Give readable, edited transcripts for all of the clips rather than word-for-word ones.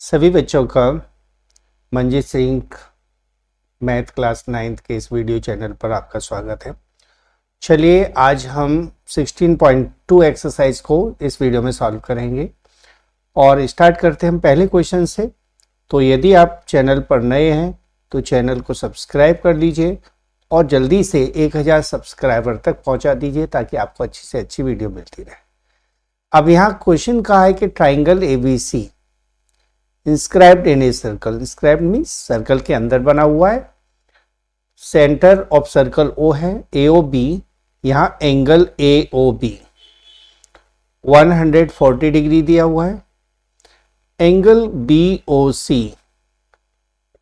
सभी बच्चों का Manjeet Singh math class 9th के इस वीडियो चैनल पर आपका स्वागत है। चलिए आज हम 16.2 एक्सरसाइज को इस वीडियो में सॉल्व करेंगे और स्टार्ट करते हैं हम पहले क्वेश्चन से। तो यदि आप चैनल पर नए हैं तो चैनल को सब्सक्राइब कर लीजिए और जल्दी से 1000 सब्सक्राइबर तक पहुंचा दीजिए ताकि आपको अच्छी से अच्छी वीडियो मिलती रहे। अब यहाँ क्वेश्चन कहा है कि triangle ABC inscribed in a circle. Inscribed means circle के अंदर बना हुआ है। सेंटर ऑफ सर्कल O है, AOB। यहाँ एंगल AOB 140 डिग्री दिया हुआ है। एंगल BOC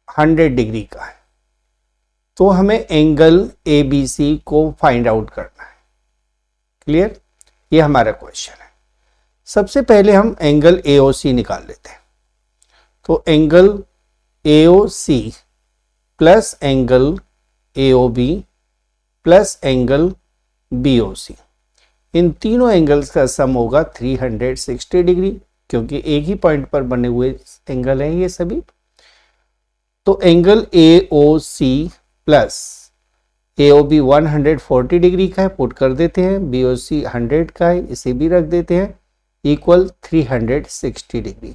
100 डिग्री का है। तो हमें एंगल ABC को फाइंड आउट करना है। क्लियर? ये हमारा क्वेश्चन है। सबसे पहले हम एंगल AOC निकाल लेते हैं। तो angle AOC plus angle AOB plus angle BOC, इन तीनों एंगल्स का सम होगा 360 डिग्री, क्योंकि एक ही पॉइंट पर बने हुए एंगल हैं ये सभी। तो angle AOC plus AOB 140 degree का है, पुट कर देते हैं। BOC 100 का है, इसे भी रख देते हैं, इक्वल 360 डिग्री।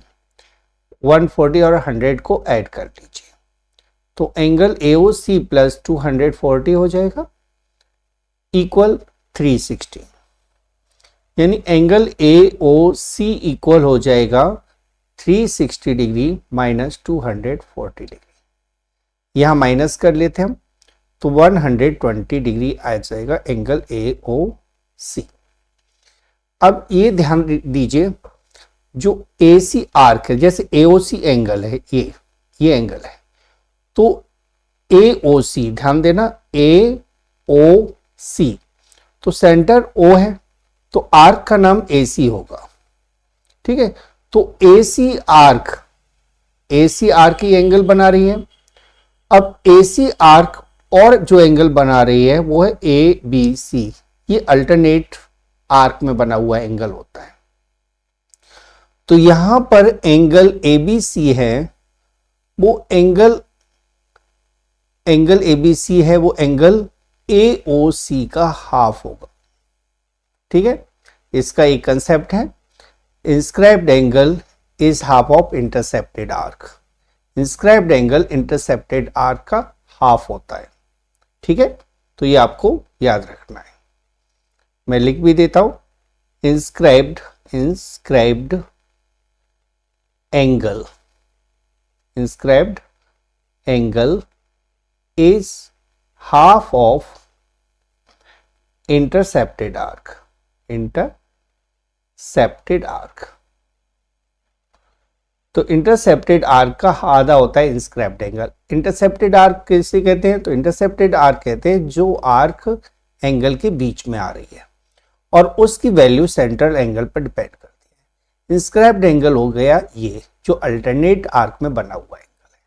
140 और 100 को ऐड कर लीजिए तो एंगल AOC प्लस 240 हो जाएगा, इक्वल 360। यानी एंगल AOC इक्वल हो जाएगा 360 डिग्री माइनस 240 डिग्री। यहां माइनस कर लेते हैं हम, तो 120 डिग्री आ जाएगा एंगल AOC। अब ये ध्यान दीजिए, जो AC आर्क है, जैसे AOC एंगल है, ये एंगल है, तो AOC ध्यान देना, AOC तो सेंटर O है, तो आर्क का नाम AC होगा। ठीक है, तो AC आर्क की एंगल बना रही है। अब AC आर्क और जो एंगल बना रही है वो है ABC। ये अल्टरनेट आर्क में बना हुआ एंगल होता है। तो यहां पर एंगल ABC है, वो एंगल ABC है, वो एंगल AOC का हाफ होगा। ठीक है, इसका एक कंसेप्ट है, inscribed angle is half of intercepted arc. Inscribed angle intercepted arc का हाफ होता है। ठीक है, तो ये आपको याद रखना है। मैं लिख भी देता हूं, inscribed angle is half of intercepted arc। तो इंटरसेप्टेड आर्क का आधा होता है इंस्क्राइब्ड एंगल। इंटरसेप्टेड आर्क किसे कहते हैं? तो इंटरसेप्टेड आर्क कहते हैं जो आर्क एंगल के बीच में आ रही है और उसकी वैल्यू सेंट्रल एंगल पर डिपेंड करती है। इंस्क्राइब्ड एंगल हो गया ये जो अल्टरनेट आर्क में बना हुआ एंगल है।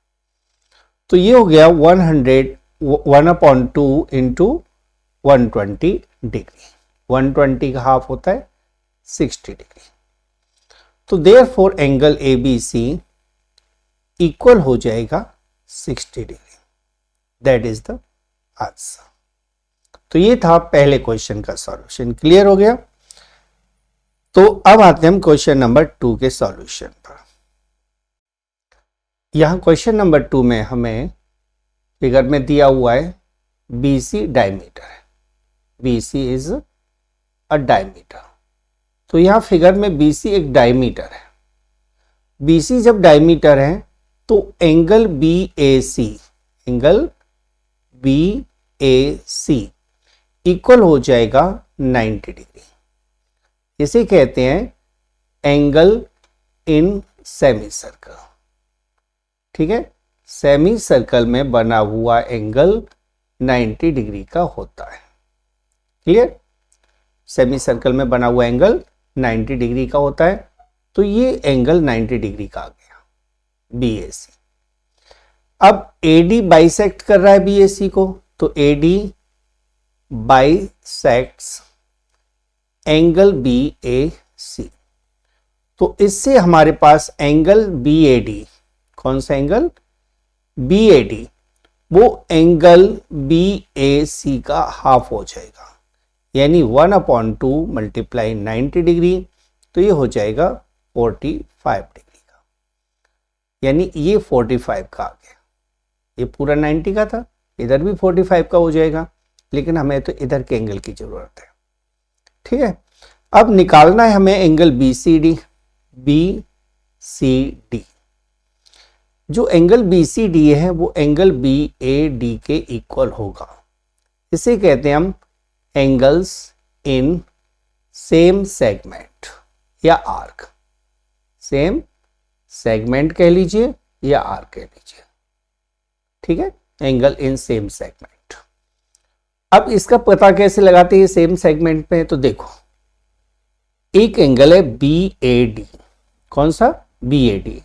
तो ये हो गया 1/2 इंटू 120 डिग्री। 120 का हाफ होता है 60 डिग्री। तो देयरफॉर एंगल ABC इक्वल हो जाएगा 60 degree. That is the answer. तो ये था पहले क्वेश्चन का सॉल्यूशन। क्लियर हो गया? तो अब आते हैं हम क्वेश्चन नंबर 2 के सॉल्यूशन पर। यहां क्वेश्चन नंबर 2 में हमें फिगर में दिया हुआ है BC डायमीटर है। BC is a diameter. तो यहां फिगर में BC एक डायमीटर है। BC जब डायमीटर है तो एंगल BAC इक्वल हो जाएगा 90 डिग्री। इसे कहते हैं एंगल इन सेमी सर्कल। ठीक है, सेमी सर्कल में बना हुआ एंगल 90 डिग्री का होता है। क्लियर? सेमी सर्कल में बना हुआ एंगल 90 डिग्री का होता है। तो ये एंगल 90 डिग्री का आ गया BAC। अब AD बाइसेक्ट कर रहा है BAC को, तो AD बाइसेक्ट्स एंगल BAC। तो इससे हमारे पास एंगल BAD कौन सा एंगल, BAD, वो एंगल BAC का हाफ हो जाएगा, यानी 1/2 मल्टीप्लाई 90 डिग्री, तो ये हो जाएगा 45 डिग्री का, यानी ये 45 का आ गया। ये पूरा 90 का था, इधर भी 45 का हो जाएगा, लेकिन हमें तो इधर के एंगल की जरूरत है। ठीक है, अब निकालना है हमें एंगल BCD। BCD, जो एंगल BCD है वो एंगल BAD के इक्वल होगा। इसे कहते हैं हम एंगल्स इन सेम सेगमेंट या आर्क। सेम सेगमेंट कह लीजिए या आर्क कह लीजिए। ठीक है, एंगल इन सेम सेगमेंट। अब इसका पता कैसे लगाते हैं सेम सेगमेंट में, तो देखो एक एंगल है BAD, कौन सा, BAD,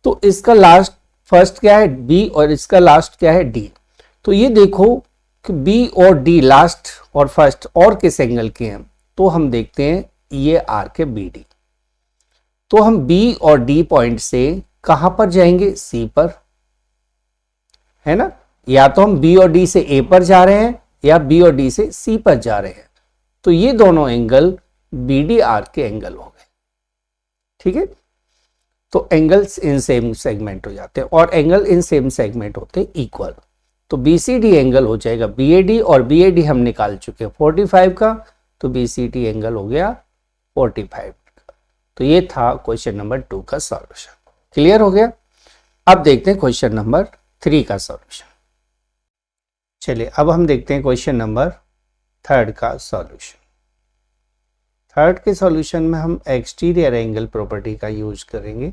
तो इसका लास्ट फर्स्ट क्या है B और इसका लास्ट क्या है D। तो ये देखो कि B और D लास्ट और फर्स्ट और किस एंगल के हैं, तो हम देखते हैं ये आर्क है BD। तो हम B और D पॉइंट से कहां पर जाएंगे, C पर, है ना। या तो हम B और D से A पर जा रहे हैं या B और D से C पर जा रहे हैं, तो ये दोनों एंगल BD आर्क के एंगल हो गए। ठीक है, तो एंगल्स इन सेम सेगमेंट हो जाते हैं, और एंगल इन सेम सेगमेंट होते हैं इक्वल। तो BCD एंगल हो जाएगा BAD, और BAD हम निकाल चुके हैं 45 का, तो BCD एंगल हो गया 45 का। तो ये था क्वेश्चन नंबर 2 का सॉल्यूशन। क्लियर हो गया। अब देखते हैं क्वेश्चन नंबर 3 का सॉल्यूशन। चलिए अब हम देखते हैं क्वेश्चन नंबर 3 का सॉल्यूशन। 3 के सॉल्यूशन में हम एक्सटीरियर एंगल प्रॉपर्टी का यूज करेंगे।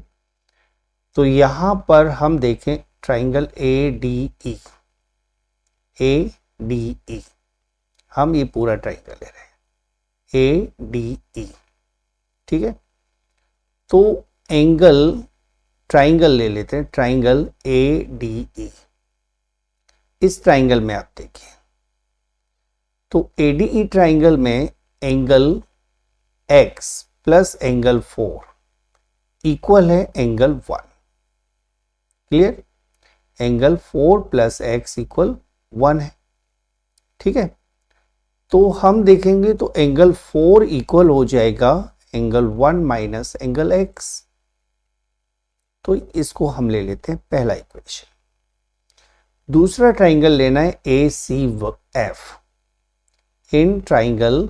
तो यहां पर हम देखें ट्राइंगल ADE, ADE, हम ये पूरा ट्राइंगल ले रहे हैं ADE। ठीक है, तो एंगल ट्राइंगल ले लेते हैं, ट्राइंगल ADE। इस ट्राइंगल में आप देखिए, तो ADE ट्राइंगल में angle X plus angle 4 equal है angle 1। Clear, angle 4 plus x equal 1 है। ठीक है, तो हम देखेंगे तो एंगल 4 इक्वल हो जाएगा एंगल 1 माइनस एंगल x। तो इसको हम ले लेते हैं पहला इक्वेशन। दूसरा ट्राइंगल लेना है ACF। इन ट्राइंगल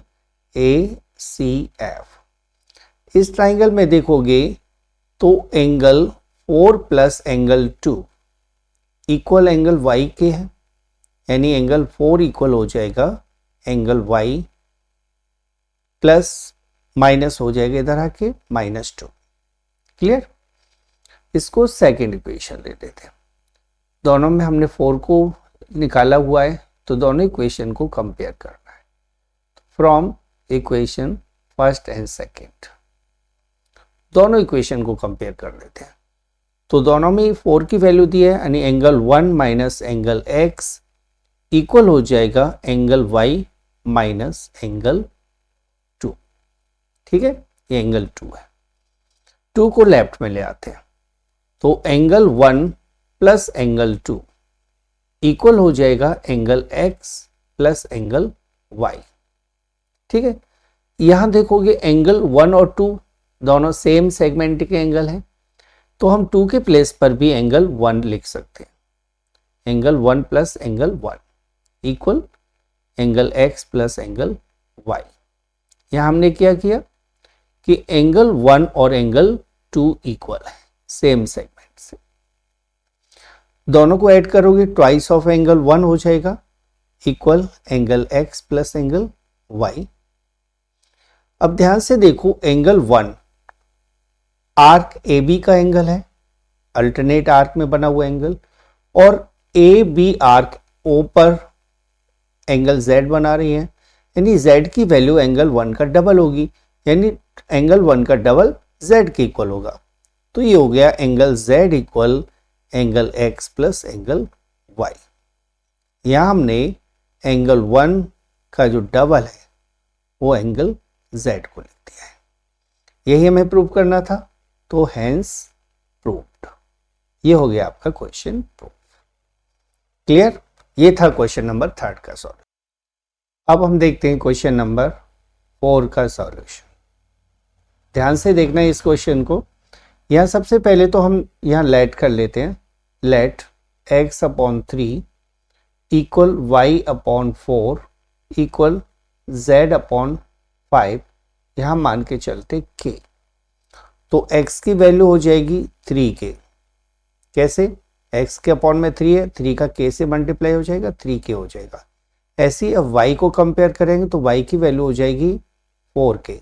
ACF, इस ट्राइंगल में देखोगे तो angle 4 plus angle 2 equal angle y के है, यानी एंगल 4 इक्वल हो जाएगा एंगल y प्लस माइनस हो जाएगा इधर आके -2। क्लियर, इसको सेकेंड इक्वेशन ले लेते हैं। दोनों में हमने 4 को निकाला हुआ है, तो दोनों इक्वेशन को कंपेयर करना है। From equation first and second, दोनों इक्वेशन को कंपेयर कर लेते हैं। तो दोनों में 4 की वैल्यू दी है, यानी angle 1 minus angle x equal हो जाएगा एंगल y माइनस एंगल 2। ठीक है, ये एंगल 2 है। 2 को लेफ्ट में ले आते हैं, तो एंगल 1 प्लस एंगल 2 इक्वल हो जाएगा angle x plus angle y। ठीक है, यहां देखोगे एंगल 1 और 2 दोनों सेम सेगमेंट के एंगल हैं, तो हम 2 के प्लेस पर भी एंगल 1 लिख सकते हैं। Angle 1 plus angle 1 equal angle x plus angle y। यहां हमने क्या किया कि एंगल 1 और एंगल 2 इक्वल है सेम सेगमेंट से, दोनों को ऐड करोगे ट्वाइस ऑफ एंगल 1 हो जाएगा equal angle x plus angle y। अब ध्यान से देखो, एंगल 1 आर्क AB का एंगल है, अल्टरनेट आर्क में बना हुआ एंगल, और AB आर्क O पर एंगल Z बना रही है, यानी Z की वैल्यू एंगल 1 का डबल होगी, यानी एंगल 1 का डबल Z के इक्वल होगा। तो ये हो गया angle Z equal angle X plus angle Y। यहां हमने एंगल 1 का जो डबल है वो एंगल Z को लिख दिया है। यही हमें प्रूव करना था, तो हेंस प्रूव्ड। ये हो गया आपका क्वेश्चन 2। क्लियर? ये था क्वेश्चन नंबर 3 का सॉल्यूशन। अब हम देखते हैं क्वेश्चन नंबर 4 का सॉल्यूशन। ध्यान से देखना है इस क्वेश्चन को। यहाँ सबसे पहले तो हम यहाँ लेट कर लेते हैं। Late x/3 equal y/4 equal z/5, यहाँ मान के चलते k। तो x की वैल्यू हो जाएगी 3k। कैसे? x के अपॉन में 3 है, 3 का k से मल्टीप्लाई हो जाएगा, 3k हो जाएगा। ऐसे ही अब y को कंपेयर करेंगे तो y की वैल्यू हो जाएगी 4k।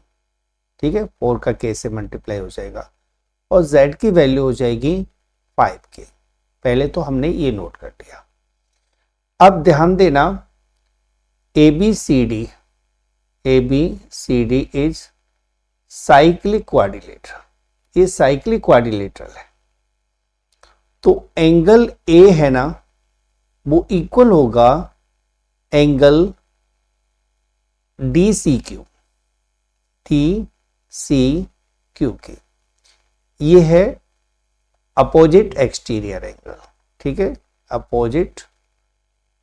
ठीक है, 4 का k से मल्टीप्लाई हो जाएगा। और z की वैल्यू हो जाएगी 5k। पहले तो हमने ये नोट कर लिया। अब ध्यान देना, ABCD इज साइक्लिक क्वाड्रिलेटरल। ये साइक्लिक क्वाड्रिलेटरल है, तो एंगल A है ना, वो इक्वल होगा एंगल DCQ के। ये है अपोजिट एक्सटीरियर एंगल। ठीक है, अपोजिट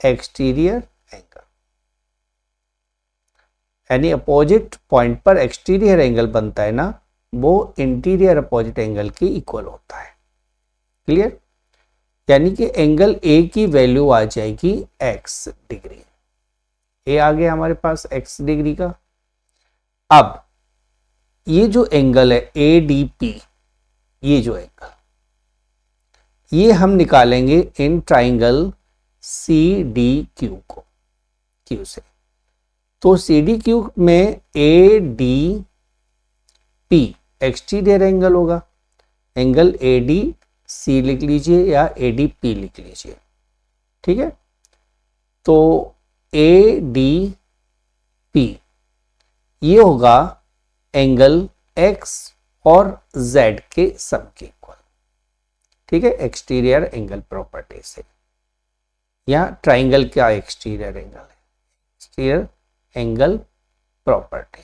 एक्सटीरियर एंगल, यानी अपोजिट पॉइंट पर एक्सटीरियर एंगल बनता है ना, वो इंटीरियर अपोजिट एंगल के इक्वल होता है। क्लियर? यानी कि एंगल A की वैल्यू आ जाएगी x डिग्री। A आ गया हमारे पास x डिग्री का। अब ये जो एंगल है ADP, ये जो एंगल, ये हम निकालेंगे इन ट्राइंगल CDQ को, Q से। तो CDQ में ADP एक्सटीरियर एंगल होगा। एंगल ADC लिख लीजिए या ADP लिख लीजिए। ठीक है, तो ADP ये होगा एंगल X और Z के सम के इक्वल। ठीक है, एक्सटीरियर एंगल प्रॉपर्टी से। यहाँ ट्राइंगल का एक्सटीरियर एंगल है, exterior angle property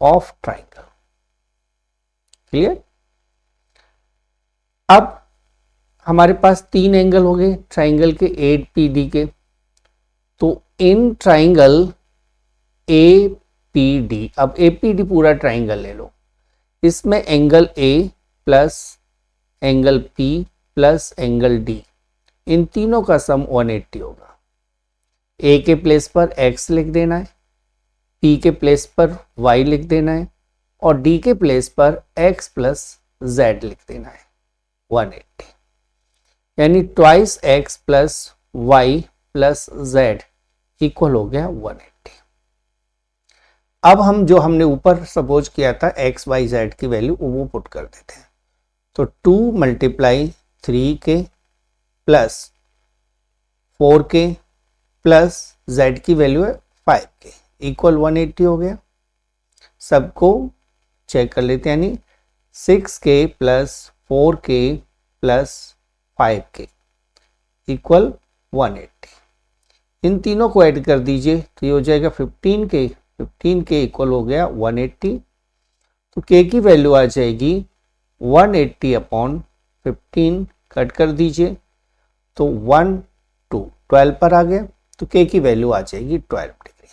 of triangle. Clear? अब हमारे पास 3 एंगल हो गए ट्राइंगल के APD के। तो इन ट्राइंगल APD, अब APD पूरा ट्राइंगल ले लो, इसमें angle A plus angle P plus angle D, इन तीनों का सम 180 होगा। A के प्लेस पर X लिख देना है, P के प्लेस पर Y लिख देना है, और D के प्लेस पर X प्लस Z लिख देना है, 180। यानी twice X plus Y plus Z equal हो गया 180। अब हम जो हमने ऊपर सपोज किया था X Y Z की वैल्यू, वो पुट कर देते हैं। तो 2 multiply 3k plus 4k plus Z की वैल्यू है 5k इक्वल 180 हो गया। सबको चेक कर लेते हैं, यानी 6k plus 4k plus 5k equal 180। इन तीनों को ऐड कर दीजिए तो ये हो जाएगा 15k। 15k इक्वल हो गया 180। तो k की वैल्यू आ जाएगी 180 अपॉन 15, कट कर दीजिए तो 1 2 12 पर आ गया। तो k की वैल्यू आ जाएगी 12 डिग्री।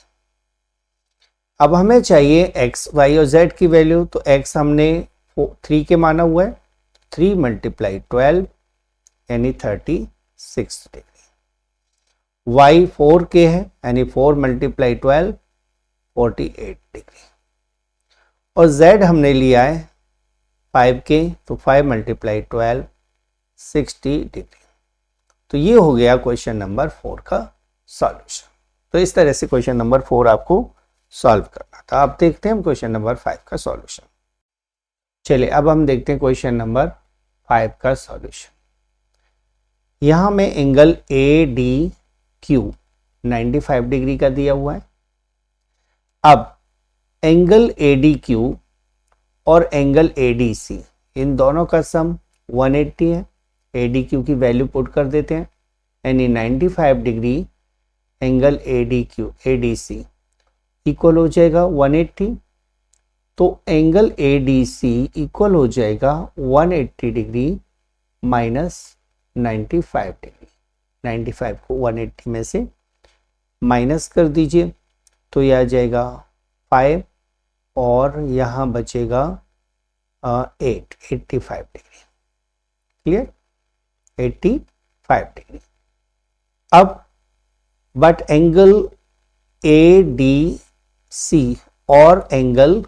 अब हमें चाहिए x y और z की वैल्यू। तो x हमने 3 के माना हुआ है, 3 मल्टीप्लाई 12 यानी 36 डिग्री। y 4k है, यानी 4 मल्टीप्लाई 12 48 डिग्री। और z हमने लिया है 5k, तो 5 मल्टीप्लाई 12 60 डिग्री। तो ये हो गया क्वेश्चन नंबर 4 का सॉल्यूशन। तो इस तरह से क्वेश्चन नंबर 4 आपको सॉल्व करना था। अब देखते हैं हम क्वेश्चन नंबर 5 का सॉल्यूशन। चलिए अब हम देखते हैं क्वेश्चन नंबर 5 का सॉल्यूशन। यहां में एंगल ADQ 95 डिग्री का दिया हुआ है। अब एंगल ADQ और एंगल ADC, इन दोनों का सम 180 है। ADQ की वैल्यू पुट कर देते हैं, यानी 95 डिग्री एंगल ADC इक्वल हो जाएगा 180। तो एंगल ADC इक्वल हो जाएगा 180 डिग्री माइनस 95 डिग्री। 95 को 180 में से माइनस कर दीजिए तो यह आ जाएगा 5 और यहाँ बचेगा 85 डिग्री। Clear, 85 degree. अब बट एंगल ADC और एंगल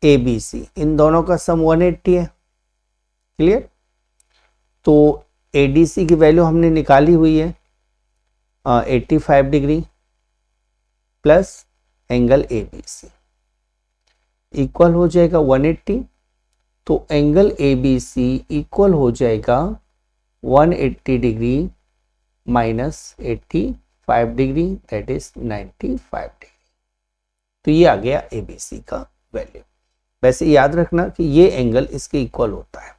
ABC इन दोनों का सम 180 है। क्लियर, तो ADC की वैल्यू हमने निकाली हुई है 85 degree plus angle ABC equal हो जाएगा 180। तो एंगल ABC इक्वल हो जाएगा 180 degree minus 85 degree, that is 95 degree. तो ये आ गया ABC का वैल्यू। वैसे याद रखना कि ये एंगल इसके इक्वल होता है,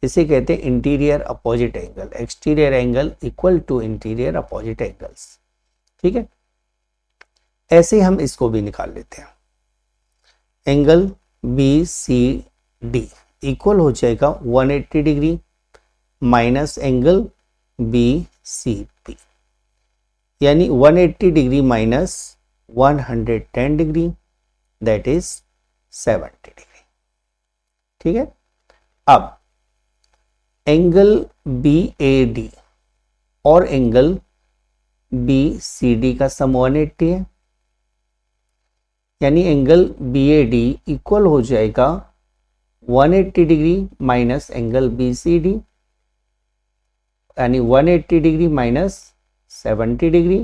इसे कहते हैं interior opposite angle, exterior angle equal to interior opposite angles. ठीक है, ऐसे ही हम इसको भी निकाल लेते हैं। एंगल BCD इक्वल हो जाएगा 180 डिग्री माइनस एंगल BCP, यानी 180 degree minus 110 degree, that is 70 degree. ठीक है, अब एंगल BAD और एंगल BCD का सम 180 है, यानी एंगल BAD इक्वल हो जाएगा 180 डिग्री माइनस एंगल BCD, यानी 180 डिग्री माइनस 70 डिग्री,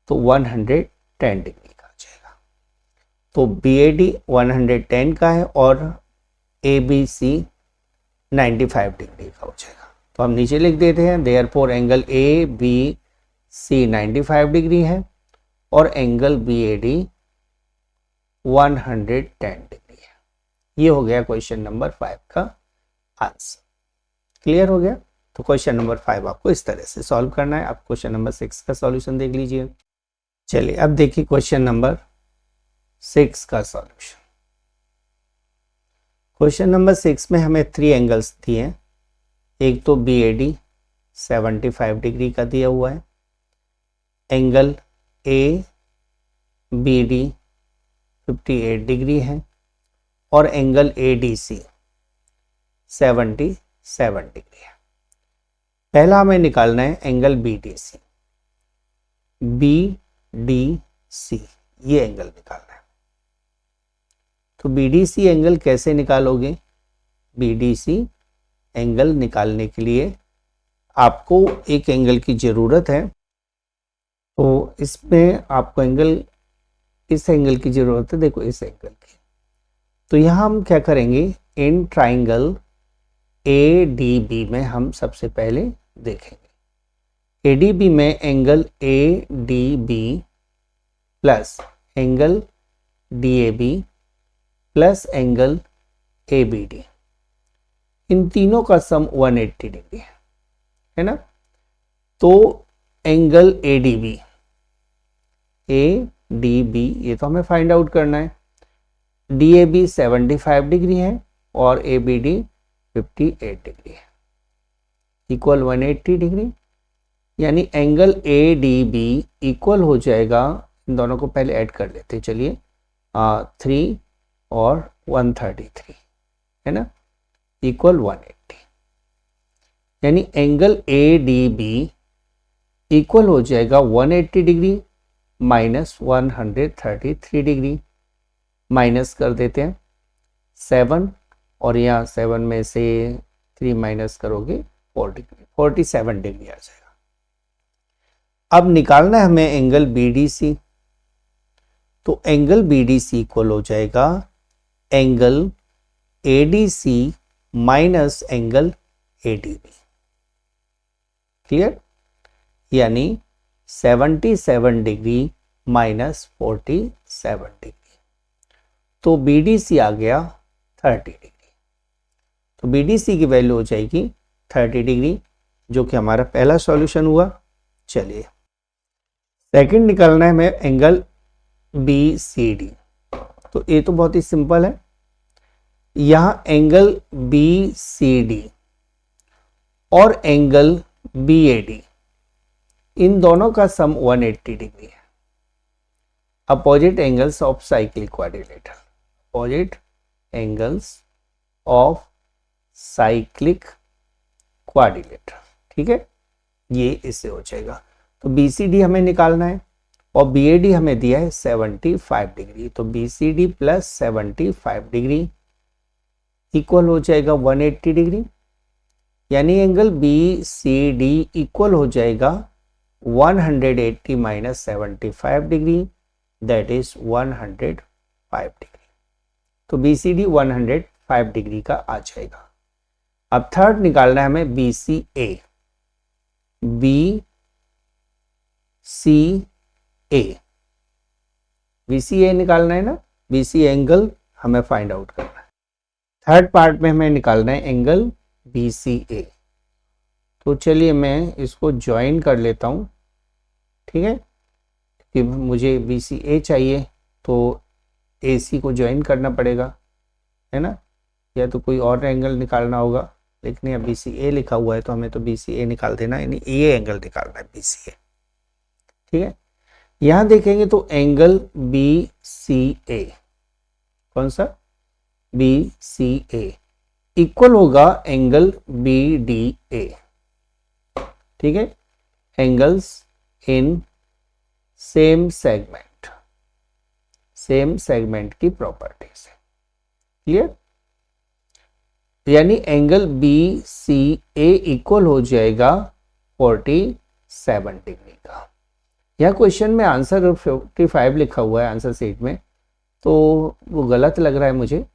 तो 110 डिग्री का आ जाएगा। तो BAD 110 का है और ABC 95 डिग्री का हो जाएगा। तो हम नीचे लिख देते हैं, देयरफॉर एंगल ABC 95 डिग्री है और एंगल BAD 110 डिग्री है। ये हो गया क्वेश्चन नंबर 5 का आंसर। क्लियर हो गया। तो क्वेश्चन नंबर 5 आपको इस तरह से सॉल्व करना है। आप क्वेश्चन नंबर 6 का सॉल्यूशन देख लीजिए। चलिए अब देखिए क्वेश्चन नंबर 6 का सॉल्यूशन। क्वेश्चन नंबर 6 में हमें 3 एंगल्स दिए हैं। एक तो BAD 75 डिग्री का दिया हुआ है, एंगल ABD 58 डिग्री है और एंगल ADC 77 डिग्री है। पहला हमें निकालना है एंगल BDC। BDC ये एंगल निकालना है। तो BDC एंगल कैसे निकालोगे? BDC एंगल निकालने के लिए आपको एक एंगल की ज़रूरत है। तो इसमें आपको इस एंगल की ज़रूरत है, देखो इस एंगल की। तो यहाँ हम क्या करेंगे, इन ट्राइंगल ADB में हम सबसे पहले देखेंगे। ADB में angle ADB plus angle DAB plus angle ABD, इन तीनों का सम 180 डिग्री है ना। तो एंगल ADB ये तो हमें फाइंड आउट करना है। DAB 75 डिग्री है और ABD 58 डिग्री है, इक्वल 180 डिग्री, यानी एंगल ADB इक्वल हो जाएगा, इन दोनों को पहले ऐड कर लेते हैं। चलिए 3 और 133 है ना, इक्वल 180, यानी एंगल ADB इक्वल हो जाएगा 180 डिग्री माइनस 133 डिग्री। माइनस कर देते हैं 7 और यहाँ 7 में से 3 माइनस करोगे 47 डिग्री आ जाएगा। अब निकालना है हमें एंगल BDC। तो एंगल BDC इक्वल हो जाएगा angle ADC minus angle ADB। Clear, यानी 77 डिग्री माइनस 47 डिग्री, तो BDC आ गया 30 डिग्री। तो BDC की वैल्यू हो जाएगी 30 डिग्री, जो कि हमारा पहला सॉल्यूशन हुआ। चलिए सेकंड निकालना है हमें एंगल BCD। तो ये तो बहुत ही सिंपल है। यहाँ एंगल BCD और एंगल BAD, इन दोनों का सम 180 डिग्री है। Opposite angles of cyclic quadrilateral, opposite angles of cyclic quadrilateral, ठीक है, ये इससे हो जाएगा। तो BCD हमें निकालना है और BAD हमें दिया है 75 डिग्री, तो BCD प्लस 75 डिग्री इक्वल हो जाएगा 180 डिग्री, यानी एंगल BCD इक्वल हो जाएगा 180 minus 75 degree, that is 105 degree. तो BCD 105 डिग्री का आ जाएगा। अब थर्ड निकालना है हमें BCA, BCA निकालना है ना, BC एंगल हमें फाइंड आउट करना है। थर्ड पार्ट में हमें निकालना है एंगल BCA। तो चलिए मैं इसको ज्वाइन कर लेता हूँ, ठीक है, कि मुझे BCA चाहिए तो AC को ज्वाइन करना पड़ेगा, है ना, या तो कोई और एंगल निकालना होगा, लेकिन यहाँ BCA लिखा हुआ है तो हमें तो BCA निकाल देना, यानी ये एंगल निकालना है BCA, ठीक है। यहाँ देखेंगे तो एंगल BCA, कौन सा, BCA इक्वल होगा एंगल BDA, ठीक है, एंगल्स इन सेम सेगमेंट की प्रॉपर्टीज है, क्लियर। यानी एंगल BCA इक्वल हो जाएगा 47 डिग्री का। यह क्वेश्चन में आंसर 55 लिखा हुआ है आंसर शीट में, तो वो गलत लग रहा है मुझे,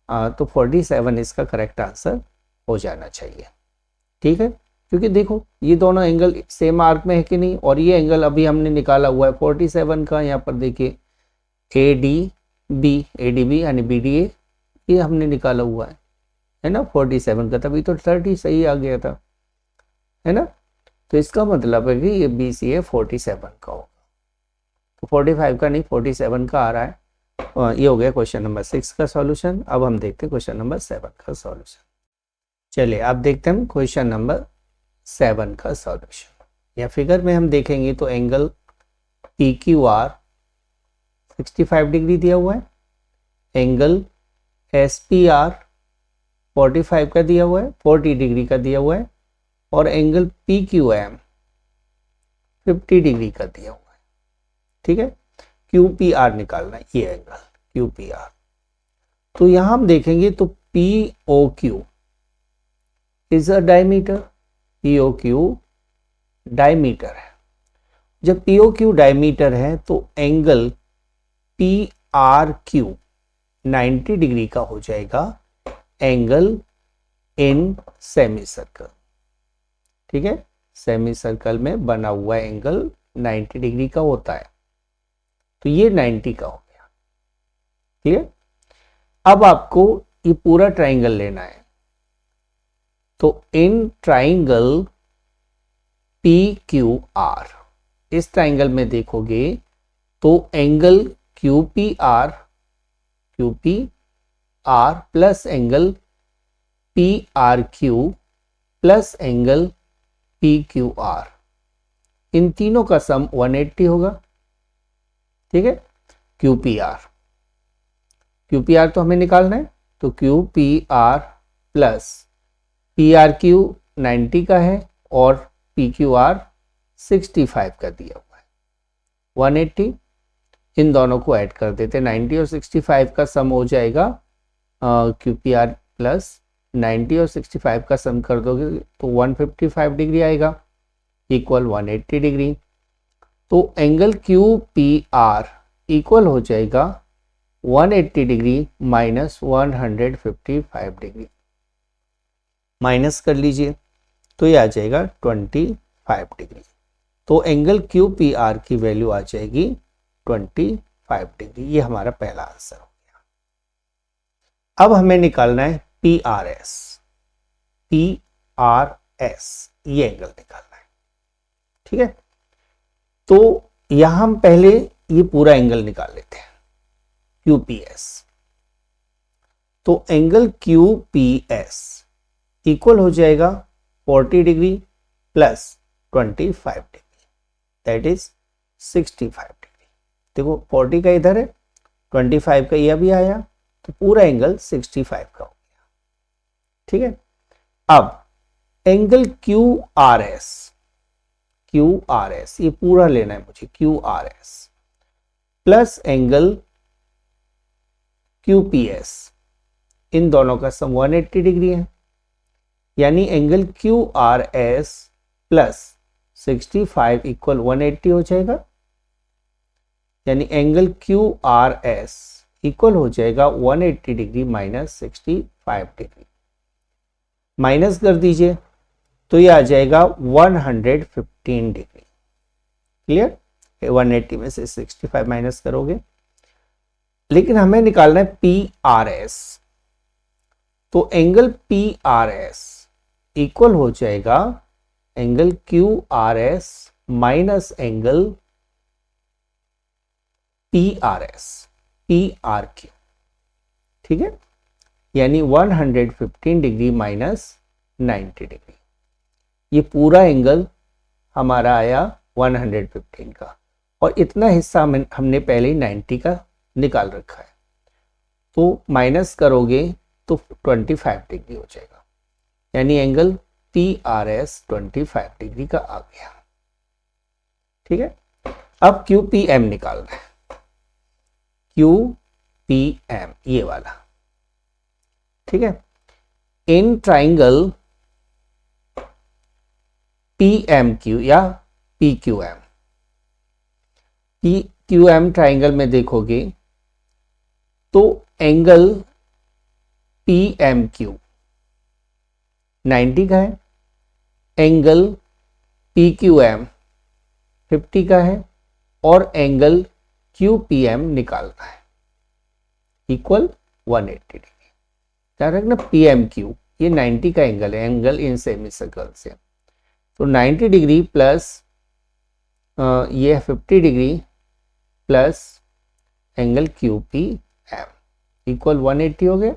तो 47 इसका करेक्ट आंसर हो जाना चाहिए, ठीक है, क्योंकि देखो ये दोनों एंगल सेम आर्क में है कि नहीं, और ये एंगल अभी हमने निकाला हुआ है 47 का, यहाँ पर देखिए ADB यानी BDA ये हमने निकाला हुआ है ना 47 का, तभी तो 30 सही आ गया था, है ना। तो इसका मतलब है कि ये BCA 47 का होगा, तो 45 का नहीं 47 का आ रहा है। ये हो गया क्वेश्चन नंबर 6 का सॉल्यूशन। अब हम देखते हैं क्वेश्चन नंबर 7 का सॉल्यूशन। चलिए अब देखते हैं क्वेश्चन नंबर 7 का सॉल्यूशन। या फिगर में हम देखेंगे तो एंगल PQR 65 डिग्री दिया हुआ है, एंगल SPR 45 का दिया हुआ है, 40 डिग्री का दिया हुआ है, और एंगल PQM 50 डिग्री का दिया हुआ है, ठीक है। QPR निकालना है, ये एंगल QPR। तो यहां हम देखेंगे तो POQ is a diameter, POQ diameter है। जब POQ डायमीटर है तो एंगल PRQ 90 डिग्री का हो जाएगा, एंगल इन सेमी सर्कल, ठीक है, सेमी सर्कल में बना हुआ एंगल 90 डिग्री का होता है, तो ये 90 का हो गया, क्लियर। अब आपको ये पूरा ट्राइंगल लेना है, तो इन ट्राइंगल PQR, इस ट्राइंगल में देखोगे तो angle QPR plus angle PRQ plus angle PQR, इन तीनों का सम 180 होगा, ठीक है। QPR तो हमें निकालना है, तो QPR प्लस PRQ 90 का है और PQR 65 का दिया हुआ है, 180, इन दोनों को ऐड कर देते हैं, 90 और 65 का सम हो जाएगा, QPR प्लस 90 और 65 का सम कर दोगे तो 155 डिग्री आएगा, इक्वल 180 डिग्री। तो एंगल QPR इक्वल हो जाएगा 180 डिग्री माइनस 155 डिग्री, माइनस कर लीजिए तो ये आ जाएगा 25 डिग्री। तो एंगल QPR की वैल्यू आ जाएगी 25 डिग्री, ये हमारा पहला आंसर हो गया। अब हमें निकालना है PRS, ये एंगल निकालना है, ठीक है। तो यहां हम पहले ये पूरा एंगल निकाल लेते हैं QPS। तो एंगल QPS इक्वल हो जाएगा 40 degree plus 25 degree, that is 65 degree. देखो 40 का इधर है, 25 का यह भी आया, तो पूरा एंगल 65 का हो गया। ठीक है, अब एंगल QRS, QRS ये पूरा लेना है मुझे, QRS प्लस एंगल QPS, इन दोनों का सम 180 डिग्री है, यानी एंगल QRS प्लस 65 इक्वल 180 हो जाएगा, यानी एंगल QRS इक्वल हो जाएगा 180 डिग्री माइनस 65 डिग्री। माइनस कर दीजिए तो ये आ जाएगा 115 डिग्री। क्लियर, 180 में से 65 माइनस करोगे, लेकिन हमें निकालना है PRS, तो एंगल PRS इक्वल हो जाएगा angle QRS minus angle PRQ। ठीक है, यानी 115 डिग्री माइनस 90 डिग्री, ये पूरा एंगल हमारा आया 115 का, और इतना हिस्सा हमने पहले ही 90 का निकाल रखा है, तो माइनस करोगे तो 25 डिग्री हो जाएगा, यानी एंगल PRS 25 डिग्री का आ गया। ठीक है, अब QPM निकालना है, QPM ये वाला। ठीक है, इन ट्राइंगल PMQ या PQM, PQM ट्राइंगल में देखोगे तो एंगल PMQ 90 का है, एंगल PQM 50 का है, और एंगल QPM निकालना है इक्वल 180 डिग्री। ध्यान रखना PMQ ये 90 का एंगल है, एंगल इन सेमी सर्कल से, तो 90 डिग्री प्लस ये 50 degree plus angle QPM equal 180 हो गया,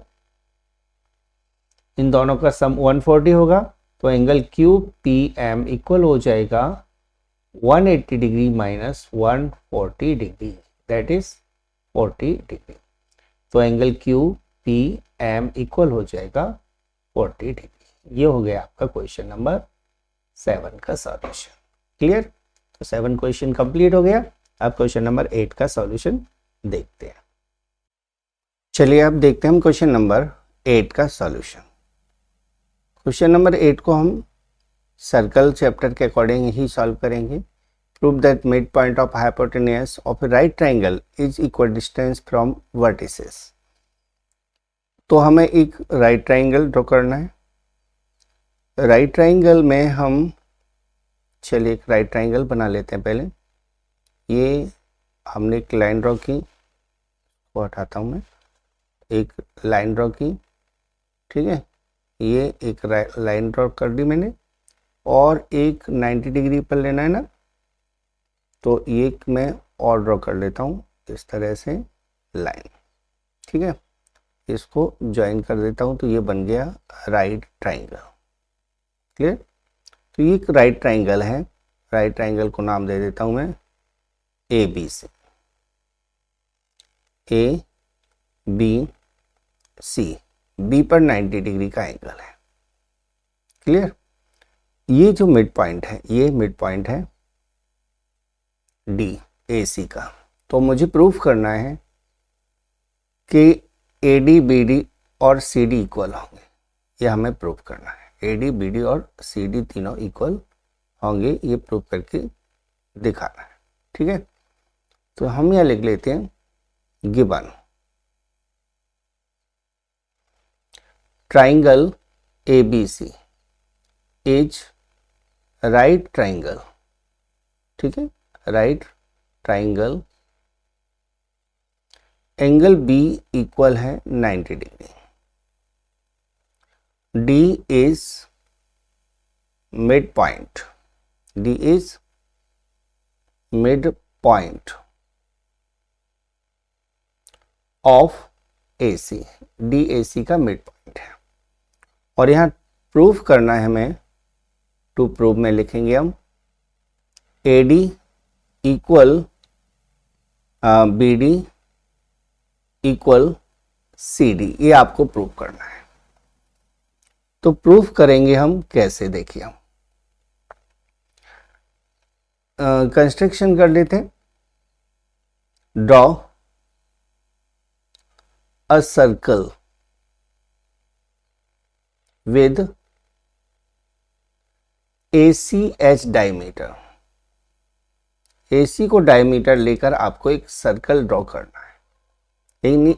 इन दोनों का सम 140 होगा, तो एंगल QPM इक्वल हो जाएगा 180 degree minus 140 degree, that is 40 degree, तो एंगल QPM इक्वल हो जाएगा 40 डिग्री। ये हो गया आपका क्वेश्चन नंबर 7 का सॉल्यूशन। क्लियर, तो 7 क्वेश्चन कंप्लीट हो गया। अब क्वेश्चन नंबर 8 का सॉल्यूशन देखते हैं। चलिए अब देखते हैं हम क्वेश्चन नंबर 8 का सॉल्यूशन। क्वेश्चन नंबर 8 को हम सर्कल चैप्टर के अकॉर्डिंग ही सॉल्व करेंगे। Prove that mid point of hypotenuse of A right triangle is equal distance from vertices. तो हमें एक राइट ट्राइंगल ड्रॉ करना है। राइट ट्राइंगल में हम, चलिए एक राइट ट्राइंगल बना लेते हैं। पहले ये हमने एक लाइन ड्रॉ की, वो हटाता हूँ मैं, एक लाइन ड्रॉ की। ठीक है, ये एक लाइन ड्रॉ कर दी मैंने, और एक 90 डिग्री पर लेना है ना, तो एक मैं और ड्रॉ कर लेता हूँ इस तरह से लाइन। ठीक है, इसको ज्वाइन कर देता हूँ, तो ये बन गया राइट ट्राइंगल। क्लियर, तो ये एक राइट ट्राइंगल है। राइट ट्राइंगल को नाम दे देता हूँ मैं ABC, ABC, B पर 90 डिग्री का एंगल है। क्लियर, ये जो मिड पॉइंट है, ये मिड पॉइंट है DAC का। तो मुझे प्रूफ करना है कि AD BD और CD इक्वल होंगे, ये हमें प्रूफ करना है। AD BD और CD तीनों इक्वल होंगे, ये प्रूफ करके दिखाना है। ठीक है, तो हम यहाँ लिख लेते हैं given triangle ABC is right triangle. ठीक है, right triangle, angle B equal है 90 degree, D is mid point, D is mid point of AC, DAC का मिड पॉइंट है। और यहाँ प्रूफ करना है हमें टू प्रूव में लिखेंगे हम AD equal BD equal CD, ये आपको प्रूव करना है। तो प्रूफ करेंगे हम कैसे, देखिए हम कंस्ट्रक्शन कर लेते हैं। Draw a circle with ACH diameter. AC को डायमीटर लेकर आपको एक सर्कल ड्रॉ करना है,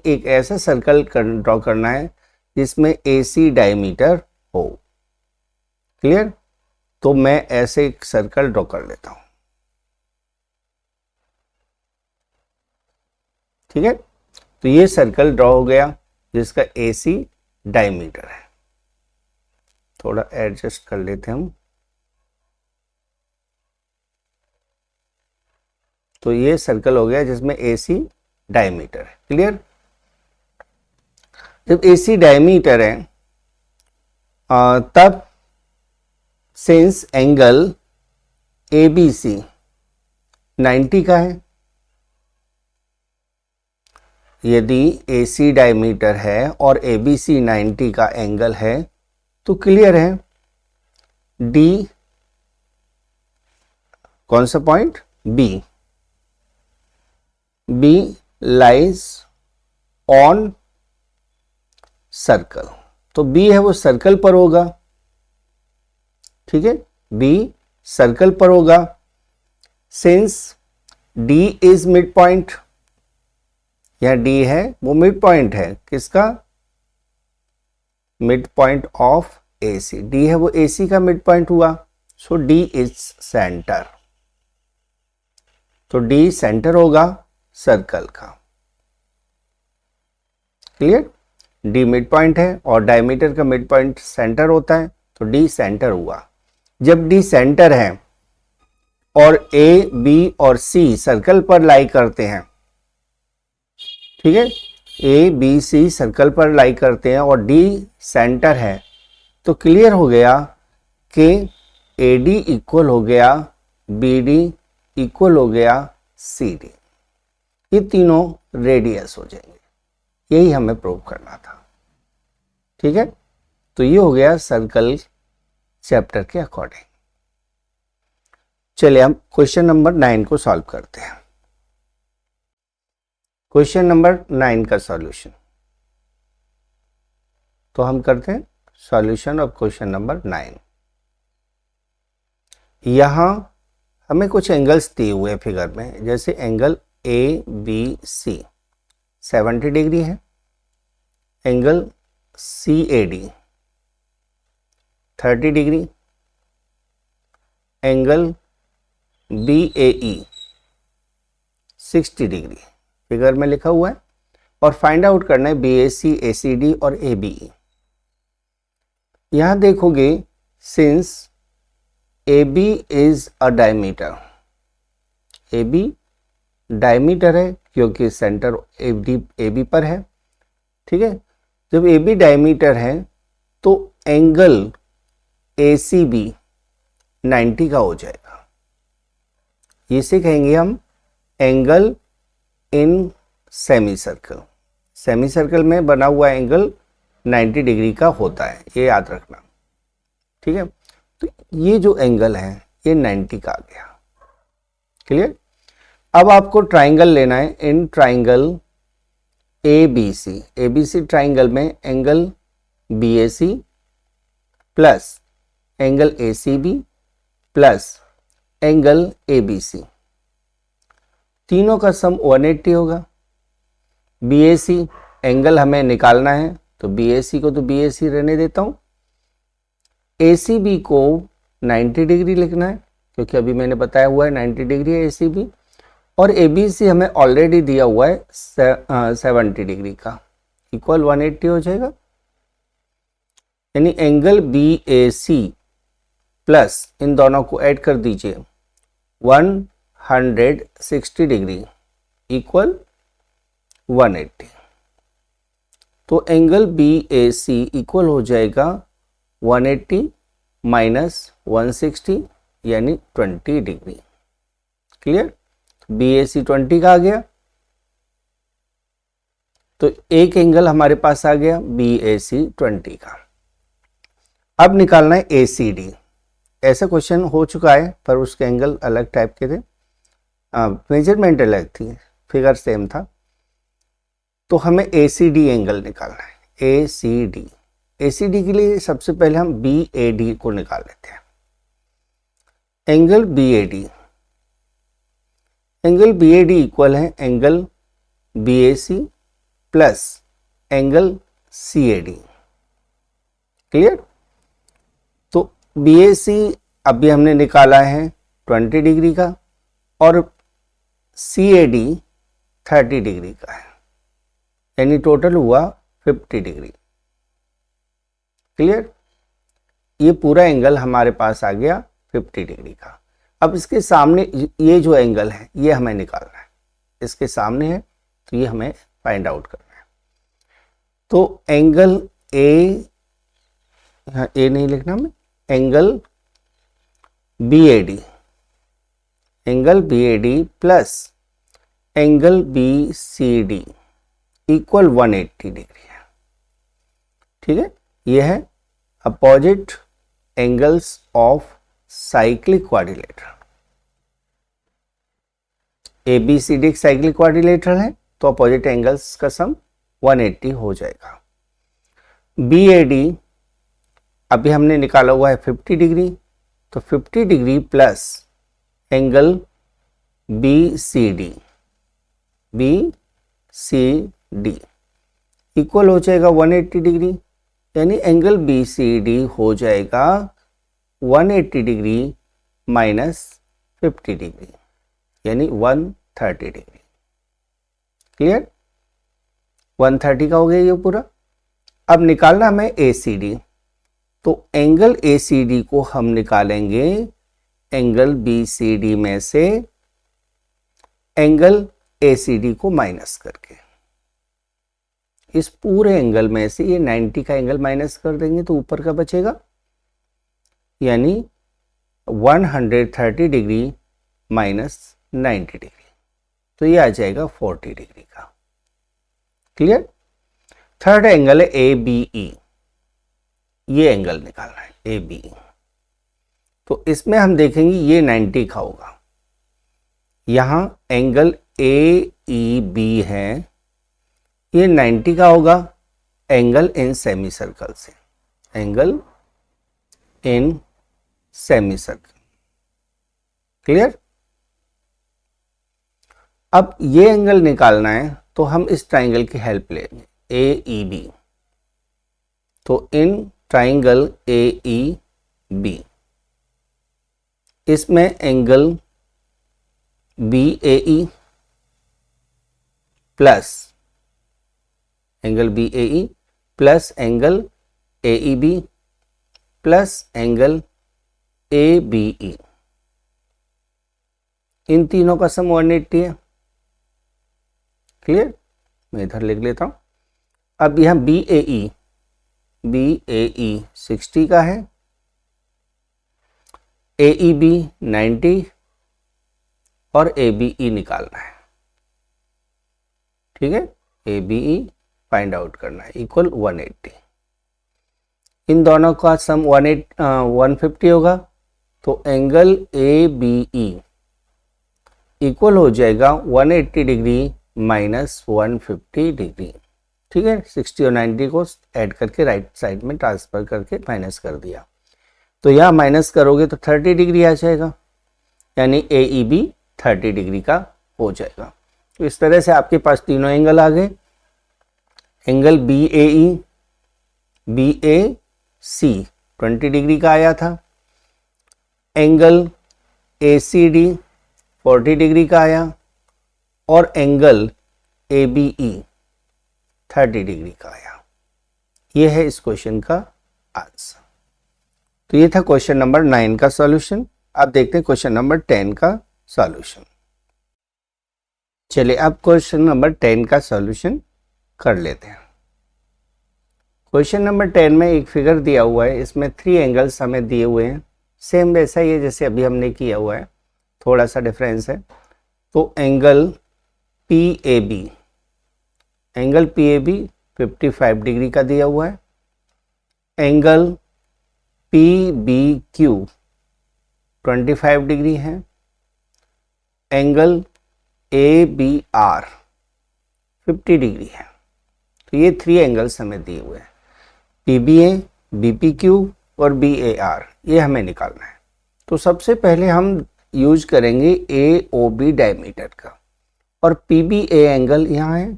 एक ऐसा सर्कल ड्रॉ करना है जिसमें AC डायमीटर हो। क्लियर? तो मैं ऐसे एक सर्कल ड्रॉ कर लेता हूं। ठीक है, तो ये सर्कल ड्रॉ हो गया जिसका AC डायमीटर है। थोड़ा एडजस्ट कर लेते हैं हम। तो ये सर्कल हो गया जिसमें AC डायमीटर है। क्लियर? जब AC डायमीटर है तब सिंस एंगल ABC 90 का है, यदि AC डायमीटर है और ABC 90 का एंगल है तो क्लियर है D, कौन सा point? B lies on circle. तो B है वो सर्कल पर होगा। ठीक है, B सर्कल पर होगा। Since D is mid point, यह D है वो मिड पॉइंट है, किसका? Mid point of AC। D है वो AC का मिड पॉइंट हुआ। सो D इज सेंटर। तो D सेंटर होगा सर्कल का। क्लियर? D मिड पॉइंट है और डायमीटर का मिड पॉइंट सेंटर होता है, तो D सेंटर हुआ। जब D सेंटर है और A, B और C सर्कल पर लाई करते हैं, ठीक है, A, B, C सर्कल पर लाई करते हैं और D सेंटर है, तो क्लियर हो गया कि AD इक्वल हो गया BD इक्वल हो गया CD। ये तीनों रेडियस हो जाएंगे। यही हमें प्रूव करना था। ठीक है, तो ये हो गया सर्कल चैप्टर के अकॉर्डिंग। चलिए हम क्वेश्चन नंबर 9 को सॉल्व करते हैं। क्वेश्चन नंबर 9 का सॉल्यूशन, तो हम करते हैं सॉल्यूशन ऑफ क्वेश्चन नंबर 9। यहां हमें कुछ एंगल्स दिए हुए हैं फिगर में, जैसे एंगल ABC 70 डिग्री है, angle CAD 30 degree, angle BAE 60 degree figure में लिखा हुआ है, और फाइंड आउट करना है BAC, ACD और ABE। यहां देखोगे since AB is a diameter, AB diameter है क्योंकि सेंटर AB पर है। ठीक है, जब AB डायमीटर है तो एंगल ACB 90 का हो जाएगा। इसे कहेंगे हम angle in semi circle. Semi circle में बना हुआ एंगल 90 डिग्री का होता है, ये याद रखना। ठीक है, तो ये जो एंगल है ये 90 का आ गया। क्लियर? अब आपको ट्राइंगल लेना है। इन ट्राइंगल ABC ट्राइंगल में angle BAC plus angle ACB plus angle ABC, तीनों का सम 180 होगा। BAC एंगल हमें निकालना है, तो BAC को तो BAC रहने देता हूं। ACB को 90 डिग्री लिखना है क्योंकि अभी मैंने बताया हुआ है 90 डिग्री है ACB, और ABC हमें ऑलरेडी दिया हुआ है 70 डिग्री का, इक्वल 180 हो जाएगा। यानी एंगल BAC प्लस इन दोनों को ऐड कर दीजिए 160 डिग्री इक्वल 180। तो एंगल BAC इक्वल हो जाएगा 180 -160 यानी 20 डिग्री। क्लियर? BAC 20 का आ गया, तो एक एंगल हमारे पास आ गया BAC 20 का। अब निकालना है ACD। ऐसा क्वेश्चन हो चुका है पर उसके एंगल अलग टाइप के थे, मेजरमेंट अलग थी, फिगर सेम था। तो हमें ACD एंगल निकालना है। ACD के लिए सबसे पहले हम BAD को निकाल लेते हैं। एंगल BAD इक्वल है angle BAC plus angle CAD। Clear? तो BAC अभी हमने निकाला है 20 डिग्री का और CAD 30 डिग्री का है, यानी टोटल हुआ 50 डिग्री। क्लियर? ये पूरा एंगल हमारे पास आ गया 50 डिग्री का। अब इसके सामने ये जो एंगल है ये हमें निकालना है, इसके सामने है तो ये हमें फाइंड आउट करना है। तो एंगल A, यहाँ A नहीं लिखना हमें, angle BAD plus angle BCD equal 180 degree है। ठीक है? यह है opposite angles of cyclic quadrilateral. ABCD एक साइक्लिक क्वाड्रिलेटरल है तो अपोजिट एंगल्स का सम 180 हो जाएगा। BAD अभी हमने निकाला हुआ है 50 डिग्री, तो 50 degree plus angle BCD equal हो जाएगा 180 डिग्री, यानी एंगल BCD हो जाएगा 180 डिग्री माइनस 50 डिग्री यानी 130 डिग्री। क्लियर? 130 का हो गया ये पूरा। अब निकालना हमें ACD, तो एंगल ACD को हम निकालेंगे एंगल BCD में से एंगल ACD को माइनस करके। इस पूरे एंगल में से ये 90 का एंगल माइनस कर देंगे तो ऊपर का बचेगा, यानी 130 डिग्री माइनस 90 डिग्री, तो ये आ जाएगा 40 डिग्री का। क्लियर? थर्ड एंगल है ABE, ये एंगल निकालना है ABE। तो इसमें हम देखेंगे ये 90 का होगा। यहां एंगल AEB है, ये 90 का होगा एंगल इन सेमी सर्कल से, angle in semi circle. Clear? अब ये एंगल निकालना है तो हम इस ट्राइंगल की हेल्प लेंगे AEB। तो इन ट्राइंगल AEB इसमें angle BAE plus angle BAE plus angle AEB plus angle ABE, इन तीनों का सम 180 है। क्लियर? मैं इधर लिख लेता हूं। अब यहां BAE 60 का है, AEB 90 और ABE निकालना है। ठीक है? ABE फाइंड आउट करना है इक्वल 180। इन दोनों का सम 150 होगा, तो एंगल ABE इक्वल हो जाएगा 180 डिग्री माइनस 150 डिग्री। ठीक है? 60 और 90 को ऐड करके राइट साइड में ट्रांसफर करके माइनस कर दिया, तो यहाँ माइनस करोगे तो 30 डिग्री आ जाएगा, यानी AEB 30 डिग्री का हो जाएगा। तो इस तरह से आपके पास तीनों एंगल आ गए। एंगल BAC 20 डिग्री का आया था, एंगल ACD 40 डिग्री का आया और एंगल ABE 30 डिग्री का आया। यह है इस क्वेश्चन का आंसर। तो ये था क्वेश्चन नंबर 9 का सॉल्यूशन। अब देखते हैं क्वेश्चन नंबर 10 का सॉल्यूशन। चलिए अब क्वेश्चन नंबर 10 का सॉल्यूशन कर लेते हैं। क्वेश्चन नंबर 10 में एक फिगर दिया हुआ है, इसमें 3 एंगल्स हमें दिए हुए हैं, सेम वैसा ही है जैसे अभी हमने किया हुआ है, थोड़ा सा डिफरेंस है। तो angle PAB, angle PAB 55 degree का दिया हुआ है। एंगल PBQ 25 डिग्री है। एंगल ABR 50 डिग्री है। तो ये 3 एंगल्स हमें दिए हुए हैं, PBA, BPQ और BAR, ये हमें निकालना है। तो सबसे पहले हम यूज करेंगे AOB डायमीटर का, और PBA एंगल यहाँ है,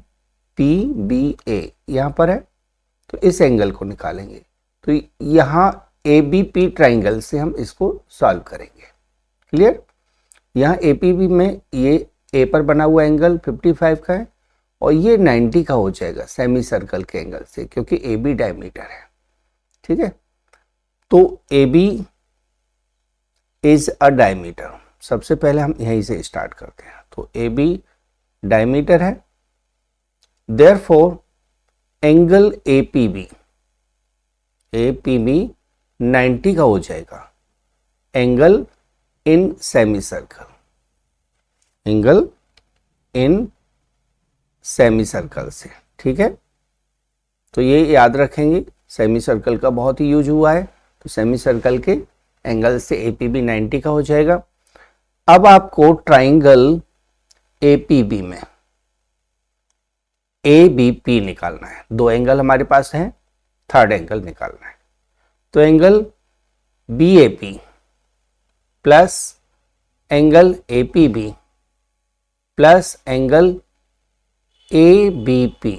PBA यहाँ पर है, तो इस एंगल को निकालेंगे। तो यहाँ ABP ट्राइंगल से हम इसको सॉल्व करेंगे। क्लियर? यहाँ APB में ये A पर बना हुआ एंगल 55 का है, और ये 90 का हो जाएगा सेमी सर्कल के एंगल से, क्योंकि AB डायमीटर है। ठीक है, तो AB इज अ डायमीटर। सबसे पहले हम यहीं से स्टार्ट करते हैं। तो AB डायमीटर है, देयरफॉर एंगल APB 90 का हो जाएगा angle in semi circle, angle in semicircle से। ठीक है, तो ये याद रखेंगे, सेमी सर्कल का बहुत ही यूज हुआ है, तो सेमी सर्कल के एंगल से APB 90 का हो जाएगा। अब आपको ट्राइंगल APB में ABP निकालना है। 2 एंगल हमारे पास हैं, थर्ड एंगल निकालना है। तो angle BAP plus angle APB plus angle ABP,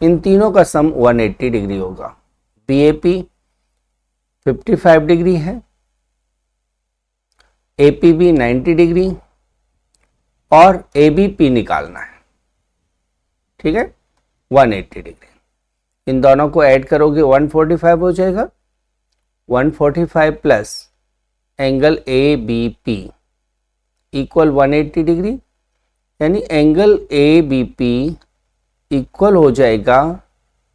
इन तीनों का सम 180 डिग्री होगा। BAP 55 डिग्री है, APB 90 डिग्री, और ABP निकालना है। ठीक है, 180 डिग्री। इन दोनों को ऐड करोगे 145 हो जाएगा। 145 plus angle ABP equal 180 degree, यानी एंगल ABP इक्वल हो जाएगा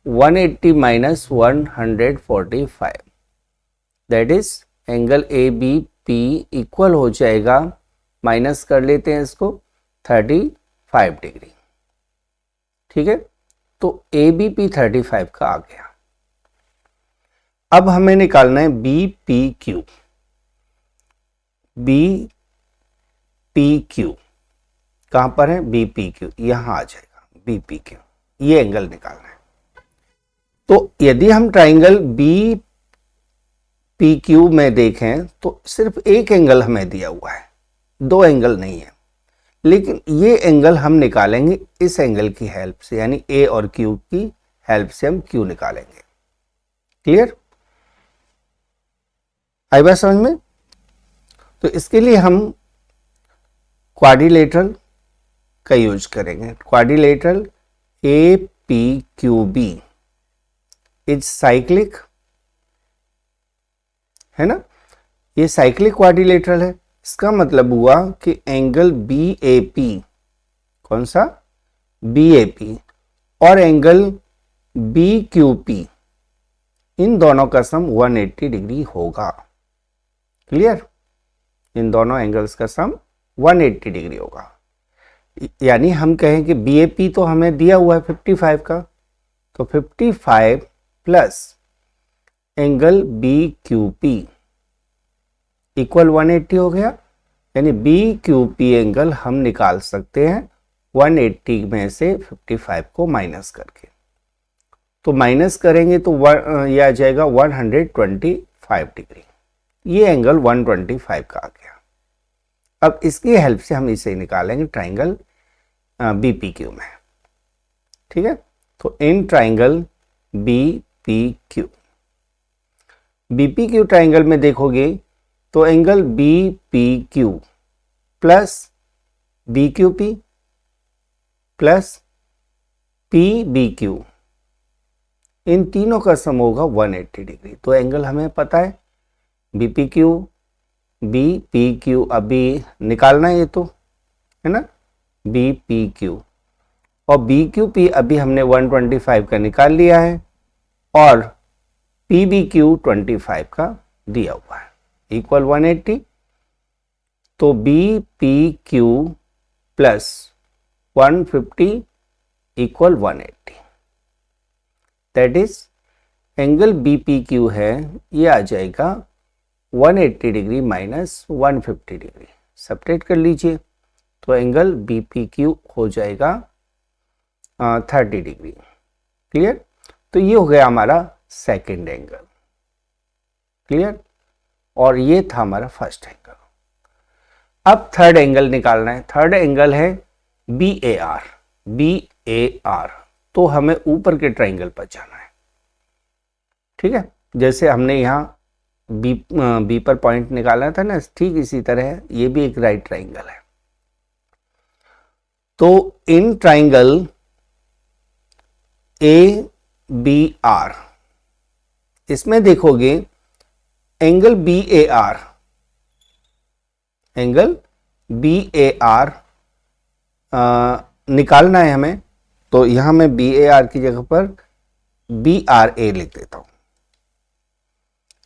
180 minus 145, that is angle ABP equal हो जाएगा, माइनस कर लेते हैं इसको, 35 डिग्री। ठीक है, तो ABP 35 का आ गया। अब हमें निकालना है BPQ। BPQ कहां पर है? BPQ यहां आ जाएगा, BPQ, ये एंगल निकालना है। तो यदि हम ट्राइंगल BPQ में देखें तो सिर्फ एक एंगल हमें दिया हुआ है, 2 एंगल नहीं है, लेकिन ये एंगल हम निकालेंगे इस एंगल की हेल्प से, यानी A और Q की हेल्प से हम Q निकालेंगे। क्लियर? आई बात समझ में? तो इसके लिए हम क्वाड्रिलेटरल का यूज करेंगे। क्वाड्रिलेटरल APQB इज साइक्लिक, है ना, ये साइक्लिक क्वाड्रिलेटरल है। इसका मतलब हुआ कि एंगल BAP, कौन सा? BAP और एंगल BQP, इन दोनों का सम 180 डिग्री होगा। क्लियर? इन दोनों एंगल्स का सम 180 डिग्री होगा। यानी हम कहें कि BAP तो हमें दिया हुआ है 55 का, तो 55 प्लस एंगल BQP इक्वल 180 हो गया, यानी BQP एंगल हम निकाल सकते हैं 180 में से 55 को माइनस करके। तो माइनस करेंगे तो यह आ जाएगा 125 डिग्री। ये एंगल 125 का आ गया। अब इसकी हेल्प से हम इसे निकालेंगे ट्राइंगल BPQ में। ठीक है, तो इन ट्राइंगल BPQ ट्राइंगल में देखोगे तो angle BPQ plus BQP plus PBQ, इन तीनों का सम होगा 180 डिग्री। तो एंगल हमें पता है BPQ अभी निकालना है, ये तो है ना, BPQ और बी क्यू पी अभी हमने 125 का निकाल लिया है और पी बी क्यू 25 का दिया हुआ है इक्वल 180। तो B P Q plus 150 equal 180, that is angle B P Q है ये आ जाएगा 180 डिग्री माइनस 150 डिग्री, सब्ट्रैक्ट कर लीजिए तो एंगल बी पी क्यू हो जाएगा 30 डिग्री। क्लियर? तो ये हो गया हमारा सेकेंड एंगल। क्लियर? और ये था हमारा फर्स्ट एंगल। अब थर्ड एंगल निकालना है। थर्ड एंगल है B A R. B A R तो हमें ऊपर के ट्राइंगल पर जाना है। ठीक है, जैसे हमने यहाँ बी पर पॉइंट निकालना था ना, ठीक इसी तरह ये भी एक राइट ट्राइंगल है। तो in triangle A B R, इसमें देखोगे angle B A R, angle B A R निकालना है हमें। तो यहां मैं बी ए आर की जगह पर बी आर ए लिख देता हूं।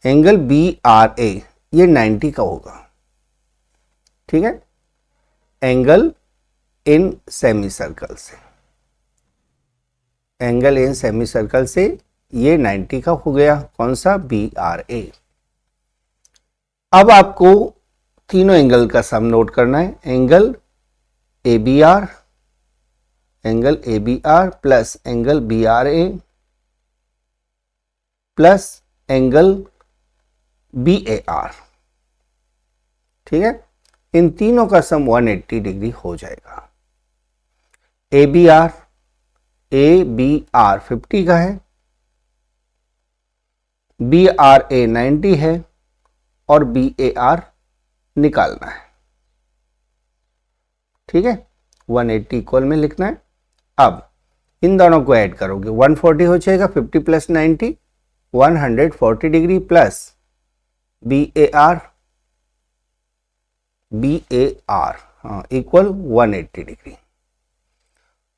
एंगल बी आर ए ये 90 का होगा। ठीक है, एंगल इन सेमी सर्कल से, एंगल इन सेमी सर्कल से ये 90 का हो गया। कौन सा? B R A. अब आपको तीनों एंगल का सम नोट करना है। Angle A B R, angle A B R plus angle B R A plus angle B A R. ठीक है, इन तीनों का सम 180 डिग्री हो जाएगा। ए बी आर 50 का है, बी आर ए 90 है और बी ए आर निकालना है। ठीक है, 180 इक्वल में लिखना है। अब इन दोनों को ऐड करोगे 140 हो जाएगा। 50 plus 90 140 degree plus B A R equal 180 degree.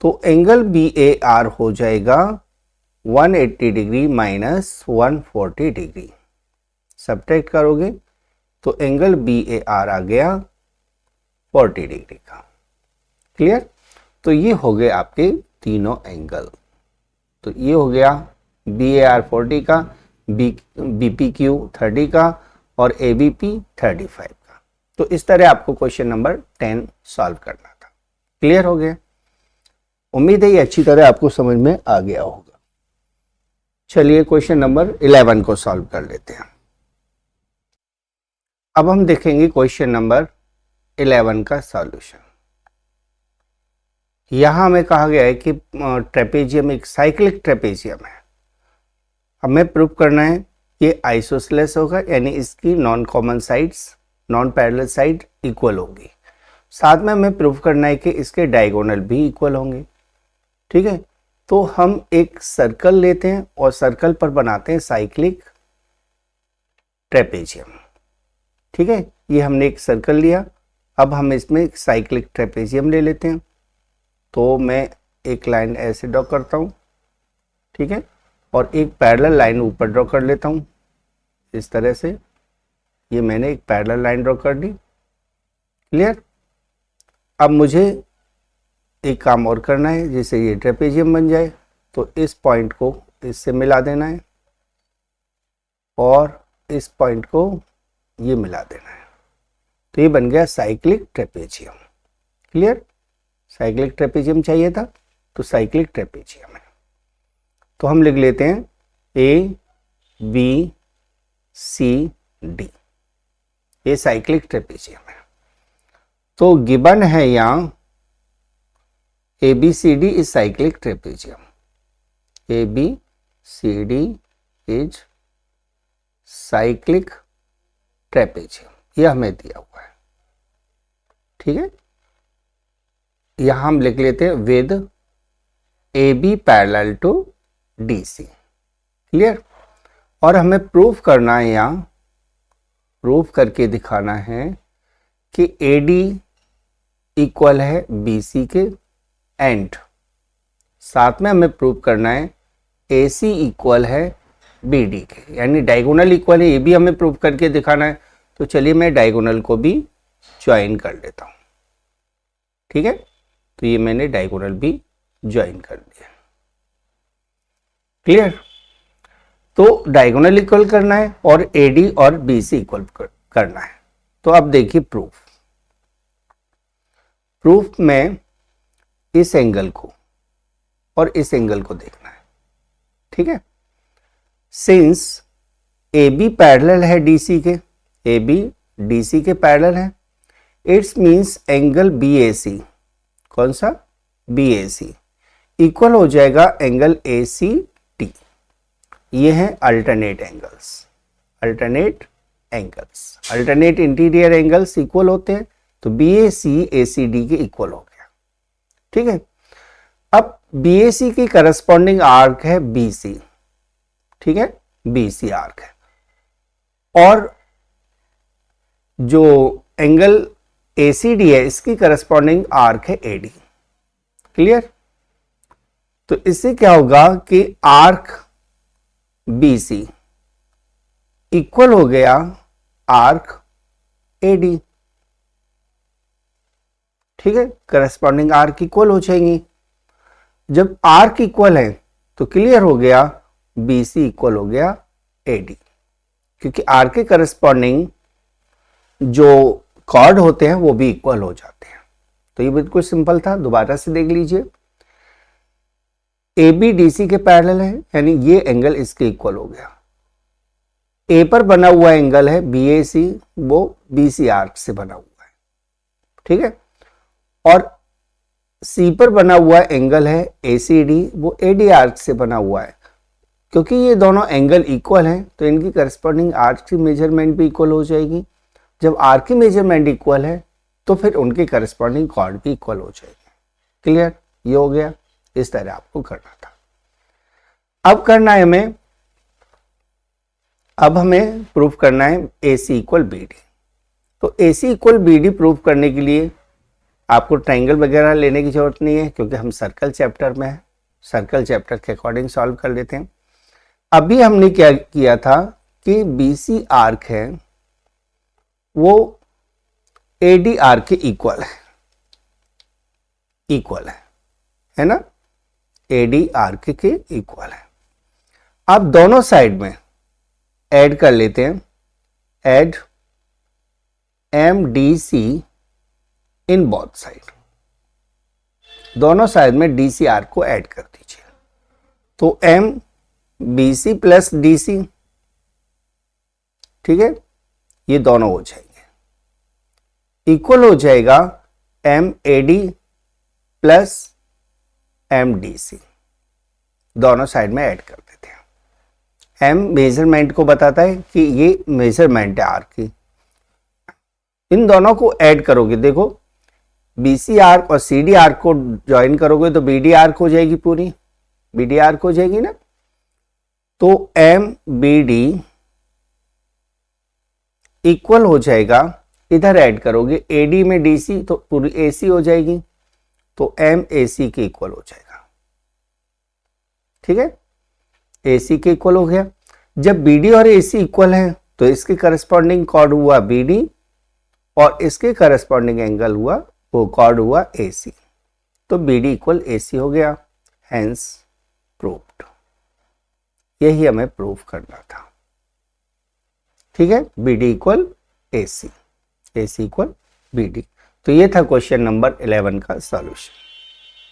तो एंगल बी ए आर हो जाएगा 180 डिग्री माइनस 140 डिग्री, सब्ट्रैक्ट करोगे तो एंगल बी ए आर आ गया 40 डिग्री का। क्लियर? तो ये हो गए आपके तीनों एंगल। तो ये हो गया बी ए आर 40 का, बी पी क्यू 30 का और ए बी पी 35 का। तो इस तरह आपको क्वेश्चन नंबर 10 सॉल्व करना था। क्लियर हो गया? उम्मीद है ये अच्छी तरह आपको समझ में आ गया होगा। चलिए क्वेश्चन नंबर 11 को सॉल्व कर लेते हैं। अब हम देखेंगे क्वेश्चन नंबर 11 का सॉल्यूशन। यहां हमें कहा गया है कि ट्रेपेजियम एक साइक्लिक ट्रेपेजियम है। हमें प्रूव करना है कि आइसोसेलेस होगा, यानी इसकी non common sides, non parallel side equal होगी। साथ में हमें प्रूव करना है कि इसके डायगोनल भी इक्वल होंगे। ठीक है, तो हम एक सर्कल लेते हैं और सर्कल पर बनाते हैं साइक्लिक ट्रेपेजियम। ठीक है, ये हमने एक सर्कल लिया। अब हम इसमें एक साइक्लिक ट्रेपेजियम ले लेते हैं। तो मैं एक लाइन ऐसे ड्रॉ करता हूँ। ठीक है, और एक पैरेलल लाइन ऊपर ड्रॉ कर लेता हूँ इस तरह से। ये मैंने एक पैरेलल लाइन ड्रॉ कर दी। क्लियर? अब मुझे एक काम और करना है, जिससे ये ट्रेपेजियम बन जाए। तो इस पॉइंट को इससे मिला देना है और इस पॉइंट को ये मिला देना है। तो ये बन गया cyclic trapezium. Clear? Cyclic trapezium चाहिए था, तो साइक्लिक ट्रेपेजियम है। तो हम लिख लेते हैं ए बी सी डी, ये साइक्लिक ट्रेपेजियम है। तो गिवन है यहां A B C D is cyclic trapezium. A B C D is cyclic trapezium, यह हमें दिया हुआ है। ठीक है, यहां हम लिख लेते हैं with A B parallel to D C. Clear? और हमें प्रूफ करना है, यहां प्रूफ करके दिखाना है कि ए डी इक्वल है बी सी के एंड साथ में हमें प्रूव करना है AC इक्वल है BD के, यानी डायगोनल इक्वल है, ये भी हमें प्रूव करके दिखाना है। तो चलिए मैं डायगोनल को भी ज्वाइन कर लेता हूँ। ठीक है, तो ये मैंने डायगोनल भी ज्वाइन कर दिया। क्लियर? तो डायगोनल इक्वल करना है और AD और BC इक्वल करना है। तो अब देखिए प्रूफ में इस एंगल को और इस एंगल को देखना है। ठीक है, सिंस AB पैरेलल है DC के, AB DC के पैरेलल है, इट्स मीन्स एंगल BAC, कौन सा? BAC इक्वल हो जाएगा एंगल ACD। ये हैं alternate angles, alternate interior angles equal होते हैं, तो BAC ACD के इक्वल हो गया। ठीक है, अब BAC की करस्पॉन्डिंग आर्क है BC। ठीक है, BC आर्क है, और जो एंगल ACD है इसकी करस्पॉन्डिंग आर्क है AD। क्लियर? तो इससे क्या होगा कि आर्क BC इक्वल हो गया आर्क AD। ठीक है, करस्पॉन्डिंग आर्क इक्वल हो जाएंगी। जब आर्क इक्वल है तो क्लियर हो गया BC इक्वल हो गया AD, क्योंकि आर्क के करस्पॉन्डिंग जो कॉर्ड होते हैं वो भी इक्वल हो जाते हैं। तो ये बिल्कुल सिंपल था, दोबारा से देख लीजिए। AB DC के पैरेलल है, यानी ये एंगल इसके इक्वल हो गया। A पर बना हुआ एंगल है BAC, वो BC आर्क से बना हुआ है। ठीक है, और C पर बना हुआ एंगल है ACD, वो AD आर्क से बना हुआ है। क्योंकि ये दोनों एंगल इक्वल हैं तो इनकी करस्पॉन्डिंग आर्क की मेजरमेंट भी इक्वल हो जाएगी। जब आर्क की मेजरमेंट इक्वल है तो फिर उनके करस्पॉन्डिंग कॉर्ड भी इक्वल हो जाएगी। क्लियर? ये हो गया, इस तरह आपको करना था। अब करना है हमें प्रूफ करना है AC इक्वल BD। तो AC इक्वल BD प्रूफ करने के लिए आपको ट्राइंगल वगैरह लेने की जरूरत नहीं है, क्योंकि हम सर्कल चैप्टर में है, सर्कल चैप्टर के अकॉर्डिंग सॉल्व कर लेते हैं। अभी हमने क्या किया था कि BC आर्क है वो AD आर्क के इक्वल है ना, AD आर्क के इक्वल है। अब दोनों साइड में ऐड कर लेते हैं, add MDC in both side, दोनों साइड में DC आर्क को ऐड कर दीजिए। तो MBC प्लस DC, ठीक है, ये दोनों हो जाएंगे, इक्वल हो जाएगा MAD प्लस MDC, दोनों साइड में ऐड कर देते हैं। M मेजरमेंट को बताता है कि ये मेजरमेंट है आर्क की, इन दोनों को ऐड करोगे, देखो BC आर्क और CD आर्क को ज्वाइन करोगे तो BD आर्क हो जाएगी, पूरी BD आर्क हो जाएगी ना। तो MBD इक्वल हो जाएगा, इधर ऐड करोगे AD में DC तो पूरी AC हो जाएगी, तो MAC के इक्वल हो जाएगा। ठीक है, AC के इक्वल हो गया। जब BD और AC इक्वल है तो इसके करस्पॉन्डिंग कॉर्ड हुआ BD और इसके करस्पॉन्डिंग एंगल हुआ, वो कॉर्ड हुआ AC, तो BD इक्वल AC हो गया, हेंस प्रूव्ड। यही हमें प्रूव करना था। ठीक है, BD equal AC, AC equal BD। तो ये था क्वेश्चन नंबर 11 का सॉल्यूशन।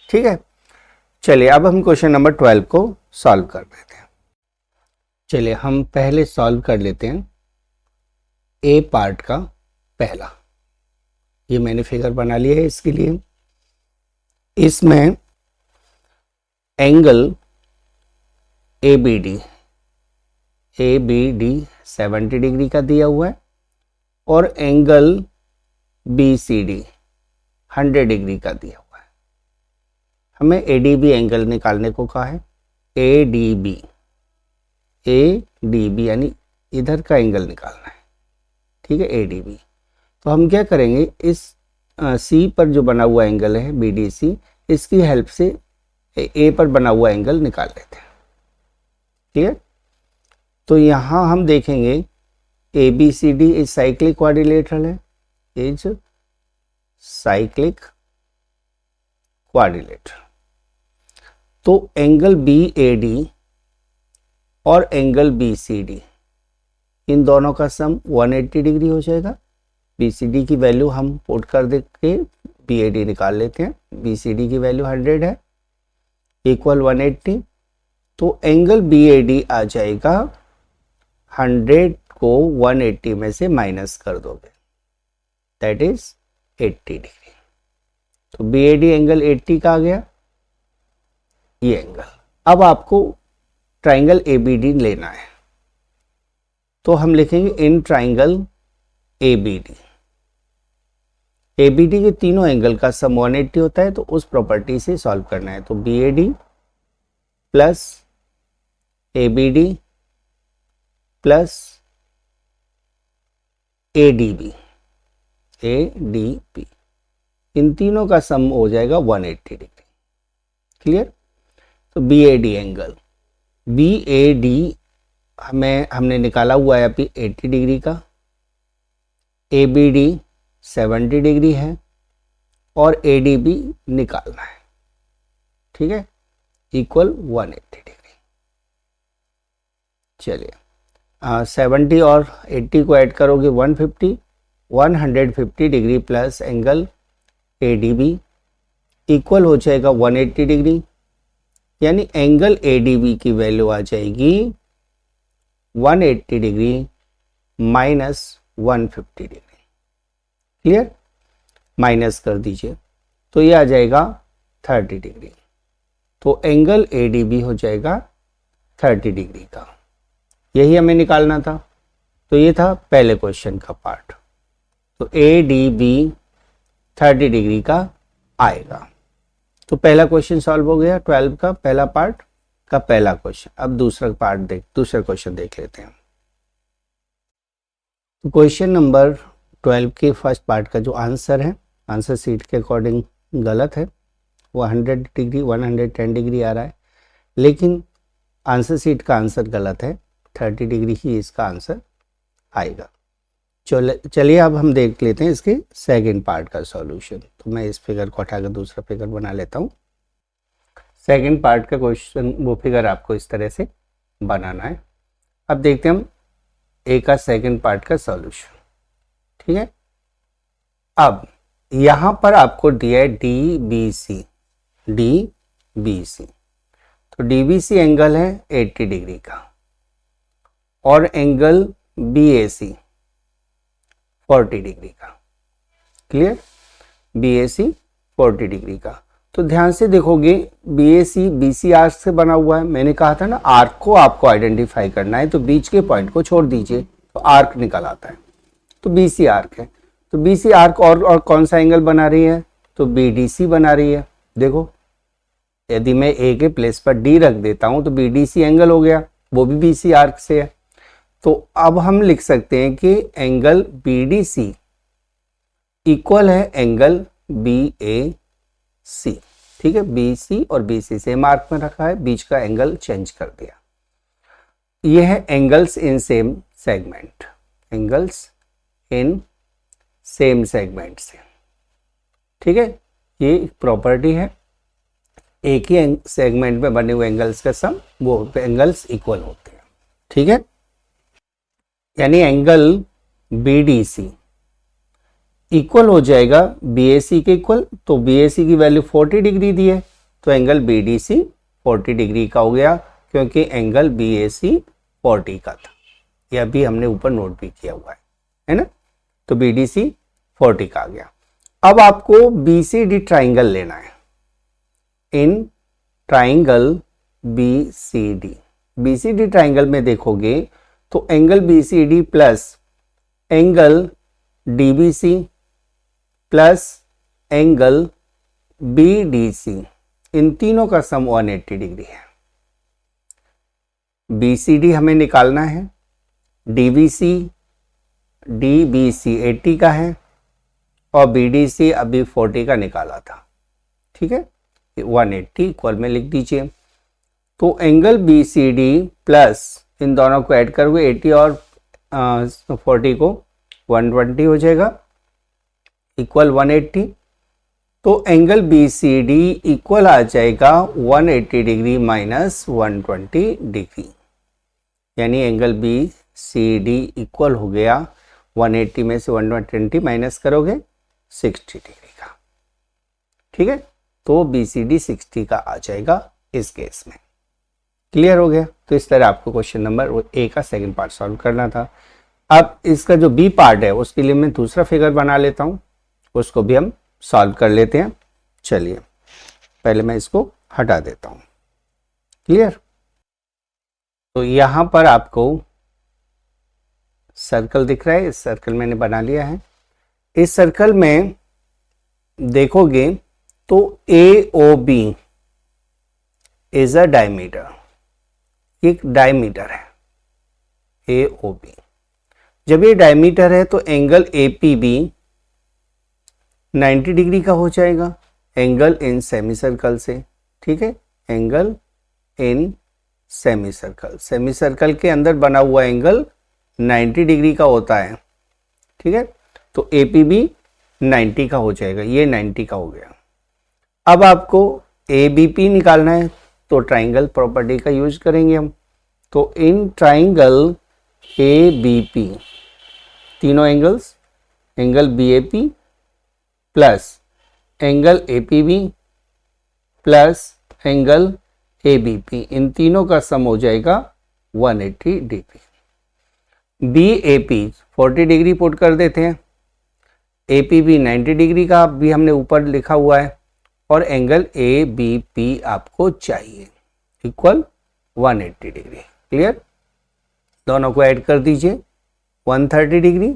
ठीक है, चलिए अब हम क्वेश्चन नंबर 12 को सॉल्व कर लेते हैं। चलिए हम पहले सॉल्व कर लेते हैं A पार्ट का पहला। ये मैंने फिगर बना लिया है इसके लिए। इसमें एंगल ABD 70 डिग्री का दिया हुआ है और एंगल BCD 100 डिग्री का दिया हुआ है। हमें ADB एंगल निकालने को कहा है, ADB यानी इधर का एंगल निकालना है। ठीक है, ADB। तो हम क्या करेंगे, इस C पर जो बना हुआ एंगल है BDC, इसकी हेल्प से ए पर बना हुआ एंगल निकाल लेते हैं। ठीक है, तो यहां हम देखेंगे A B C D is cyclic quadrilateral है, इज साइक्लिक क्वाड्रिलेटरल। तो एंगल बी ए डी और एंगल बी सी डी, इन दोनों का सम 180 डिग्री हो जाएगा। बी सी डी की वैल्यू हम पुट कर दे के बी ए डी निकाल लेते हैं। बी सी डी की वैल्यू 100 है, इक्वल 180। तो एंगल बी ए डी आ जाएगा 100 को 180 में से माइनस कर दोगे, दैट इज 80 डिग्री। तो बी ए डी एंगल 80 का आ गया ये एंगल। अब आपको ट्राइंगल ए बी डी लेना है, तो हम लिखेंगे in triangle A B D. A B D के तीनों एंगल का सम 180 होता है, तो उस प्रॉपर्टी से सॉल्व करना है। तो B A D plus A B D plus A D B, इन तीनों का सम हो जाएगा 180 डिग्री। क्लियर? तो B A D angle, B A D हमने निकाला हुआ है अभी 80 डिग्री का, ए बी डी 70 डिग्री है और ए डी बी निकालना है। ठीक है, इक्वल 180 डिग्री। चलिए 70 और 80 को ऐड करोगे 150 degree plus angle A D B equal हो जाएगा 180 डिग्री, यानी एंगल ए डी बी की वैल्यू आ जाएगी 180 degree minus 150 degree. Clear? Minus कर दीजिए तो ये आ जाएगा 30 डिग्री। तो एंगल ए डी बी हो जाएगा 30 डिग्री का, यही हमें निकालना था। तो ये था पहले क्वेश्चन का पार्ट। तो ए डी बी 30 डिग्री का आएगा। तो पहला क्वेश्चन सॉल्व हो गया, 12 का पहला पार्ट का पहला क्वेश्चन। अब दूसरा क्वेश्चन देख लेते हैं। तो क्वेश्चन नंबर 12 के फर्स्ट पार्ट का जो आंसर है, आंसर सीट के अकॉर्डिंग गलत है, वो 100 डिग्री 110 डिग्री आ रहा है, लेकिन आंसर सीट का आंसर गलत है, 30 डिग्री ही इसका आंसर आएगा। चलिए अब हम देख लेते हैं इसके सेकंड पार्ट का सॉल्यूशन। तो मैं इस फिगर को हटाकर दूसरा फिगर बना लेता हूँ। सेकंड पार्ट का क्वेश्चन, वो फिगर आपको इस तरह से बनाना है। अब देखते हैं हम ए का सेकंड पार्ट का सॉल्यूशन। ठीक है, अब यहां पर आपको दिया है डी बी सी। तो डी बी सी एंगल है 80 डिग्री का और angle B A C 40 degree का। Clear? B A C 40 degree का। तो ध्यान से देखोगे B A C B C arc से बना हुआ है। मैंने कहा था ना आर्क को आपको आइडेंटिफाई करना है, तो बीच के पॉइंट को छोड़ दीजिए तो आर्क निकल आता है। तो बी सी आर्क है, तो बी सी आर्क और कौन सा एंगल बना रही है? तो बी डी सी बना रही है। देखो यदि मैं ए के प्लेस पर डी रख देता हूं तो बी डी सी एंगल हो गया, वो भी बी सी आर्क से है। तो अब हम लिख सकते हैं कि angle B D C equal है एंगल बी ए सी। ठीक है, बी सी और बी सी सेम आर्क में रखा है, बीच का एंगल चेंज कर दिया। यह है angles in same segment, angles in same segment से। ठीक है, ये एक प्रॉपर्टी है, एक ही सेगमेंट में बने हुए एंगल्स का सम वो एंगल्स इक्वल होते हैं। ठीक है, यानी angle B D C equal हो जाएगा बी ए सी के इक्वल। तो बी ए सी की वैल्यू 40 डिग्री दी है, तो angle B D C 40 degree का हो गया, क्योंकि एंगल बी ए सी 40 का था। यह भी हमने ऊपर नोट भी किया हुआ है ना। तो बी डी सी 40 का आ गया। अब आपको बी सी डी ट्राइंगल लेना है। In triangle B C D triangle में देखोगे तो angle B C D plus angle D B C plus angle B D C, इन तीनों का सम 180 डिग्री है। बी सी डी हमें निकालना है, डी बी सी 80 का है और बी डी सी अभी 40 का निकाला था। ठीक है, 180 इक्वल में लिख दीजिए। तो angle B C D plus इन दोनों को ऐड करोगे 80 और 40 को 120 हो जाएगा इक्वल 180। तो angle B C D equal आ जाएगा 180 डिग्री माइनस 120 डिग्री, यानी angle B C D equal हो गया 180 में से 120 माइनस करोगे 60 डिग्री का। ठीक है, तो बी सी डी 60 का आ जाएगा इस केस में। क्लियर हो गया। तो इस तरह आपको क्वेश्चन नंबर ए का सेकंड पार्ट सॉल्व करना था। अब इसका जो बी पार्ट है उसके लिए मैं दूसरा फिगर बना लेता हूं, उसको भी हम सॉल्व कर लेते हैं। चलिए पहले मैं इसको हटा देता हूं। क्लियर। तो यहां पर आपको सर्कल दिख रहा है, इस सर्कल मैंने बना लिया है। इस सर्कल में देखोगे तो A O B is a diameter, एक डायमीटर है ए ओ बी। जब ये डायमीटर है तो angle A P B 90 degree का हो जाएगा एंगल इन सेमी सर्कल से। ठीक है, angle in semi circle, semi circle के अंदर बना हुआ एंगल 90 डिग्री का होता है। ठीक है, तो ए पी बी 90 का हो जाएगा, ये 90 का हो गया। अब आपको ए बी पी निकालना है तो ट्राइंगल प्रॉपर्टी का यूज करेंगे हम। तो in triangle A B P तीनों angles, angle B A P plus angle A P B plus angle A B P, इन तीनों का सम हो जाएगा 180 degree. B A P 40 degree put कर देते हैं, ए पी बी 90 डिग्री का भी हमने ऊपर लिखा हुआ है, और एंगल ए बी पी आपको चाहिए इक्वल 180 डिग्री। क्लियर। दोनों को ऐड कर दीजिए 130 degree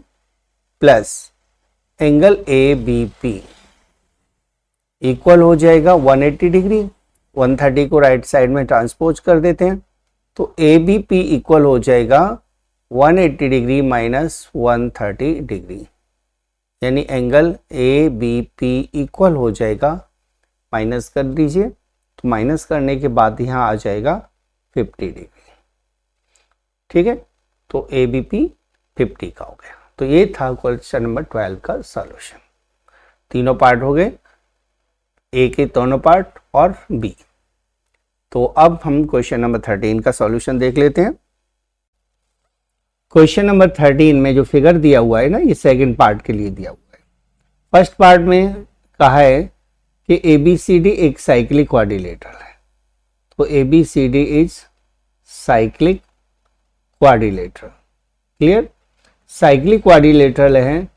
plus angle A B P equal हो जाएगा 180 डिग्री। 130 को राइट साइड में ट्रांसपोज कर देते हैं, तो ए बी पी इक्वल हो जाएगा 180 डिग्री माइनस 130 डिग्री, यानी angle A B P equal हो जाएगा, माइनस कर दीजिए, तो माइनस करने के बाद यहाँ आ जाएगा 50 डिग्री। ठीक है, तो ए बी पी 50 का हो गया। तो ये था क्वेश्चन नंबर 12 का सॉल्यूशन। तीनों पार्ट हो गए, ए के दोनों पार्ट और बी। तो अब हम क्वेश्चन नंबर 13 का सॉल्यूशन देख लेते हैं। क्वेश्चन नंबर 13 में जो फिगर दिया हुआ है ना, ये सेकंड पार्ट के लिए दिया हुआ है। फर्स्ट पार्ट में कहा है कि ए बी सी डी एक साइक्लिक क्वाड्रिलेटरल है। तो A B C D is cyclic quadrilateral. Clear. Cyclic quadrilateral है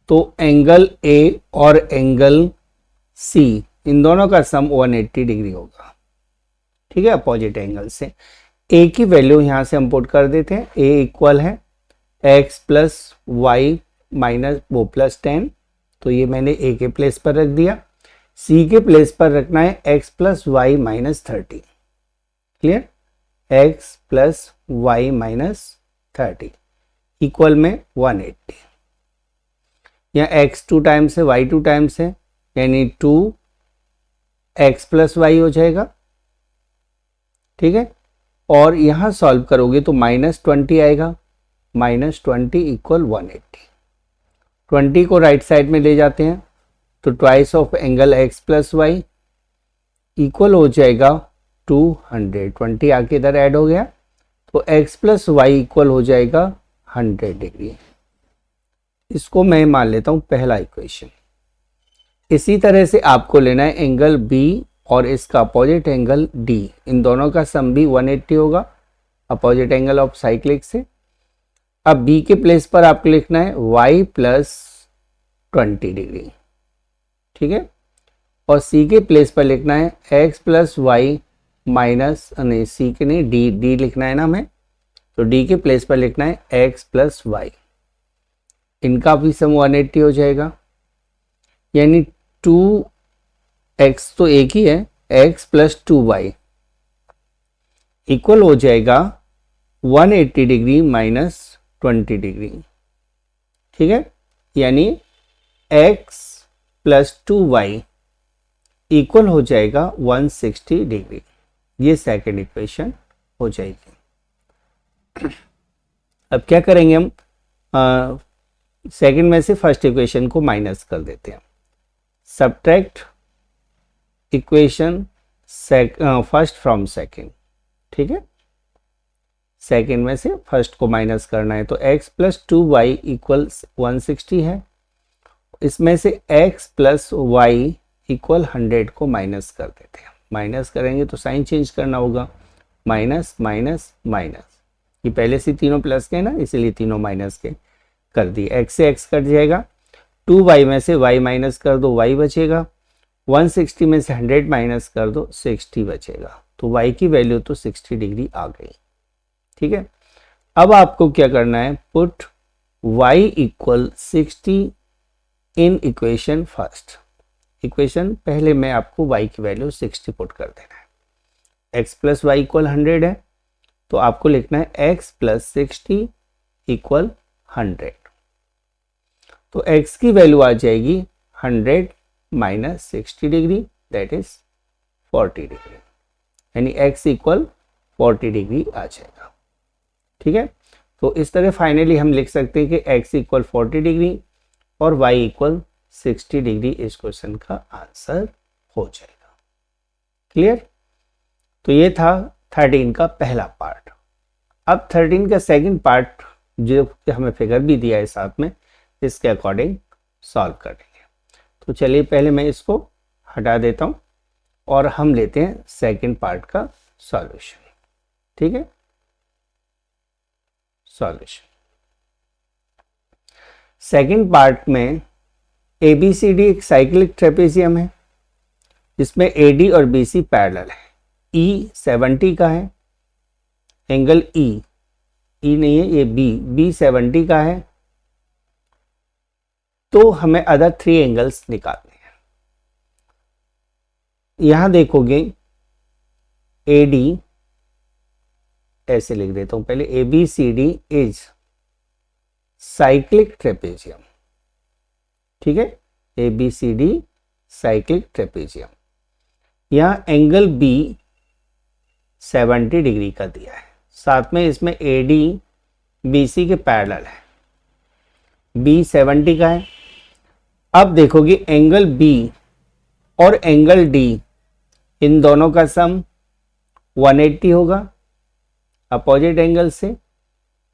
तो एंगल ए और एंगल सी इन दोनों का सम 180 डिग्री होगा। ठीक है, अपोजिट एंगल से। ए की वैल्यू यहां से हम पुट कर देते हैं। ए इक्वल है एक्स प्लस वाई माइनस वो प्लस 10, तो ये मैंने ए के प्लेस पर रख दिया। सी के प्लेस पर रखना है x plus y minus 30। Clear. X plus y minus 30 equal में 180। यहाँ x 2 टाइम्स है, y 2 टाइम्स है, यानी 2x प्लस वाई हो जाएगा। ठीक है, और यहाँ सॉल्व करोगे तो -20 आएगा, -20 इक्वल 180। 20 को राइट साइड में ले जाते हैं तो twice of angle x plus y equal हो जाएगा 200। 20 आके इधर ऐड हो गया, तो x प्लस वाई इक्वल हो जाएगा 100 डिग्री। इसको मैं मान लेता हूं पहला इक्वेशन। इसी तरह से आपको लेना है एंगल B और इसका अपोजिट एंगल D, इन दोनों का सम भी 180 होगा अपोजिट एंगल ऑफ साइक्लिक से। अब B के प्लेस पर आपको लिखना है y प्लस 20 डिग्री। ठीक है, और C के प्लेस पर लिखना है x प्लस वाई माइनस, नहीं C के नहीं D लिखना है ना हमें, तो D के प्लेस पर लिखना है x प्लस वाई। इनका भी सम 180 हो जाएगा, यानी 2x तो एक ही है, x प्लस 2y इक्वल हो जाएगा 180 डिग्री माइनस 20 डिग्री। ठीक है, यानी x प्लस 2y इक्वल हो जाएगा 160 डिग्री। ये सेकंड इक्वेशन हो जाएगी। अब क्या करेंगे हम, सेकंड में से फर्स्ट इक्वेशन को माइनस कर देते हैं। Subtract equation first from second, ठीक है। सेकंड में से फर्स्ट को माइनस करना है, तो x प्लस 2y इक्वल 160 है। इसमें से x प्लस y इक्वल 100 को माइनस कर देते हैं। माइनस करेंगे तो साइन चेंज करना होगा, माइनस माइनस माइनस। ये पहले से तीनों प्लस के ना, इसीलिए तीनों माइनस के कर दिए। x से x कट जाएगा, 2y में से y माइनस कर दो, y बचेगा। 160 में से 100 माइनस कर दो, 60 बचेगा। तो y की वैल्यू तो 60 डिग्री आ गई, ठीक है। अब आपको क्या करना है, put y equal 60 in equation first. Equation पहले में आपको y की वैल्यू 60 पुट कर देना है। x प्लस वाई इक्वल 100 है, तो आपको लिखना है x प्लस 60 इक्वल 100। तो x की वैल्यू आ जाएगी 100 minus 60 degree, that is 40 degree, यानी x इक्वल 40 डिग्री आ जाएगा, ठीक है। तो इस तरह फाइनली हम लिख सकते हैं कि x इक्वल 40 डिग्री और y इक्वल 60 डिग्री इस क्वेश्चन का आंसर हो जाएगा। क्लियर। तो ये था 13 का पहला पार्ट। अब 13 का सेकंड पार्ट जो हमें फिगर भी दिया है साथ में, इसके अकॉर्डिंग सॉल्व करेंगे। तो चलिए पहले मैं इसको हटा देता हूँ और हम लेते हैं सेकंड पार्ट का सॉल्यूशन, ठीक है। सॉल्यूशन सेकंड पार्ट में ABCD एक साइक्लिक ट्रेपेजियम है, जिसमें AD और BC पैरेलल है। E 70 का है, एंगल E नहीं है, ये B 70 का है। तो हमें अदर 3 एंगल्स निकालने हैं। यहां देखोगे AD, ऐसे लिख देता हूं पहले, ABCD इज साइक्लिक ट्रेपेजियम, ठीक है। ABCD cyclic trapezium. यहां एंगल B 70 डिग्री का दिया है, साथ में इसमें AD BC के पैरेलल है। B 70 का है। अब देखोगे एंगल B और एंगल D, इन दोनों का सम 180 होगा अपोजिट एंगल से,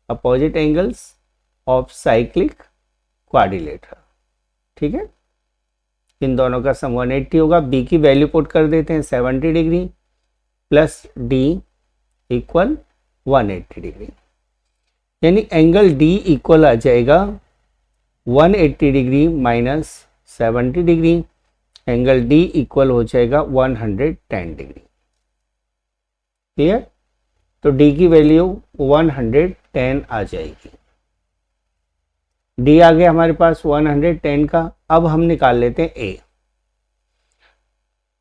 opposite angles of cyclic quadrilateral, ठीक है। इन दोनों का सम 180 होगा। B की वैल्यू पुट कर देते हैं 70 degree plus D equal 180 degree, यानी एंगल D इक्वल आ जाएगा 180 degree minus 70 degree. Angle D equal हो जाएगा 110 डिग्री। क्लियर। तो D की वैल्यू 110 आ जाएगी। D आ गया हमारे पास 110 का। अब हम निकाल लेते हैं A।